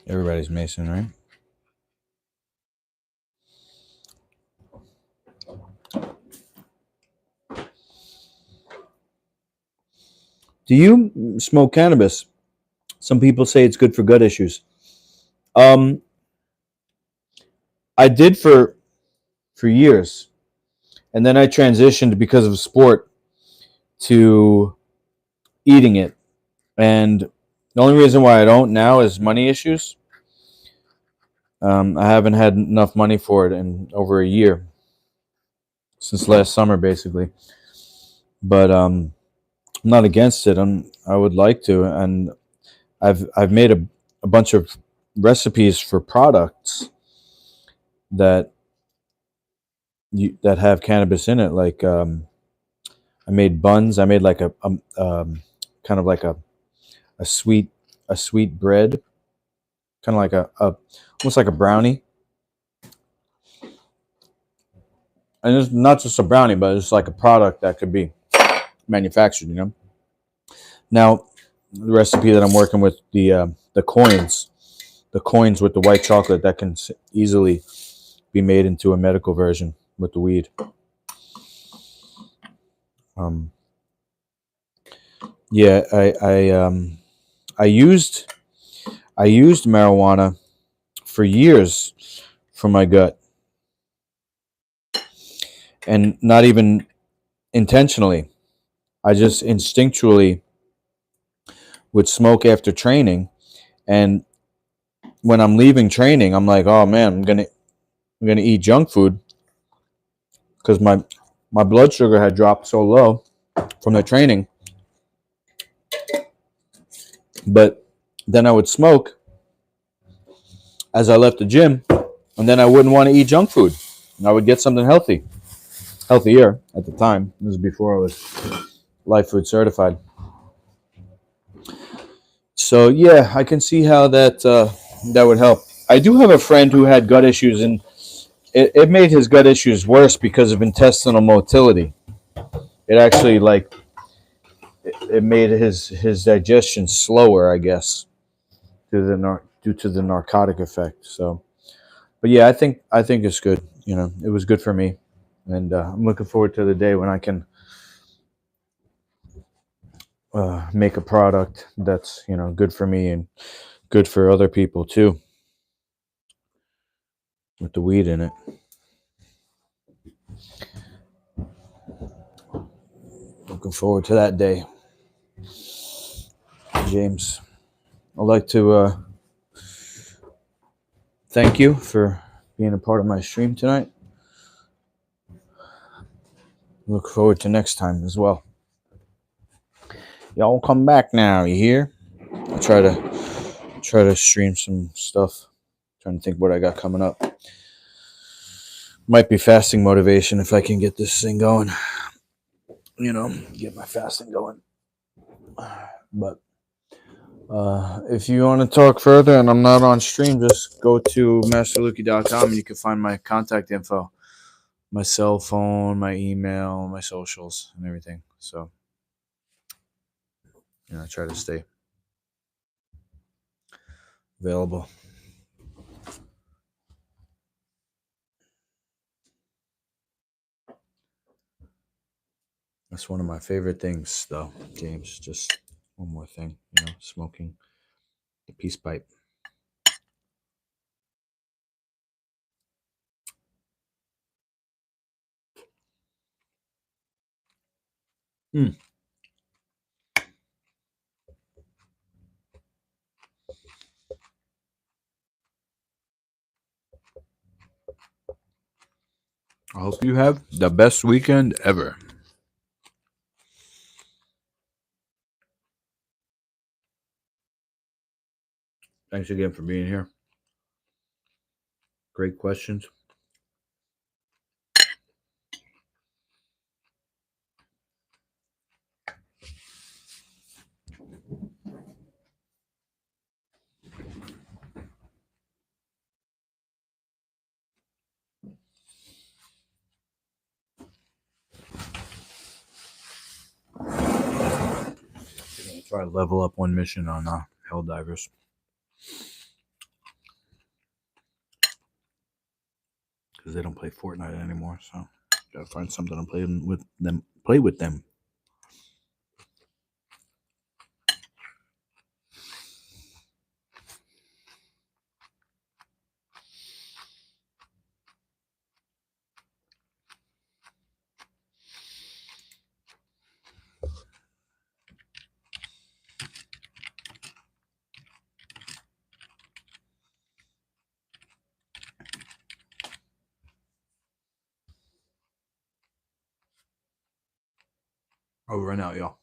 Everybody's Mason, right? Do you smoke cannabis? Some people say it's good for gut issues. I did for years, and then I transitioned because of sport to eating it. And the only reason why I don't now is money issues. I haven't had enough money for it in over a year, since last summer, basically. But I'm not against it. I would like to, and I've made a bunch of recipes for products that that have cannabis in it. Like I I made buns. I made like a kind of like a sweet bread, kind of like a almost like a brownie. And it's not just a brownie, but it's like a product that could be manufactured. Now, the recipe that I'm working with, the coins with the white chocolate, that can easily be made into a medical version with the weed. Yeah, I used marijuana for years for my gut, and not even intentionally. I just instinctually would smoke after training, and when I'm leaving training, I'm like, oh man, I'm gonna eat junk food because my blood sugar had dropped so low from the training. But then I would smoke as I left the gym, and then I wouldn't want to eat junk food. And I would get something healthier at the time. This was before I was Life Food certified. So yeah, I can see how that would help. I do have a friend who had gut issues, and it made his gut issues worse because of intestinal motility. It actually it made his digestion slower, I guess, due to the narcotic effect. So, but yeah, I think it's good. It was good for me, and I'm looking forward to the day when I can make a product that's good for me and good for other people too, with the weed in it. Looking forward to that day, James. I'd like to thank you for being a part of my stream tonight. Look forward to next time as well. Y'all come back now, you hear? I'll try to stream some stuff. Trying to think what I got coming up. Might be fasting motivation if I can get this thing going. Get my fasting going. But if you want to talk further and I'm not on stream, just go to masterluki.com and you can find my contact info, my cell phone, my email, my socials, and everything. So, I try to stay available. That's one of my favorite things, though, James. Just one more thing, smoking the peace pipe. I hope you have the best weekend ever. Thanks again for being here. Great questions. Try to level up one mission on Helldivers. Because they don't play Fortnite anymore, so gotta find something to play with them. Play with them. Over and out, y'all.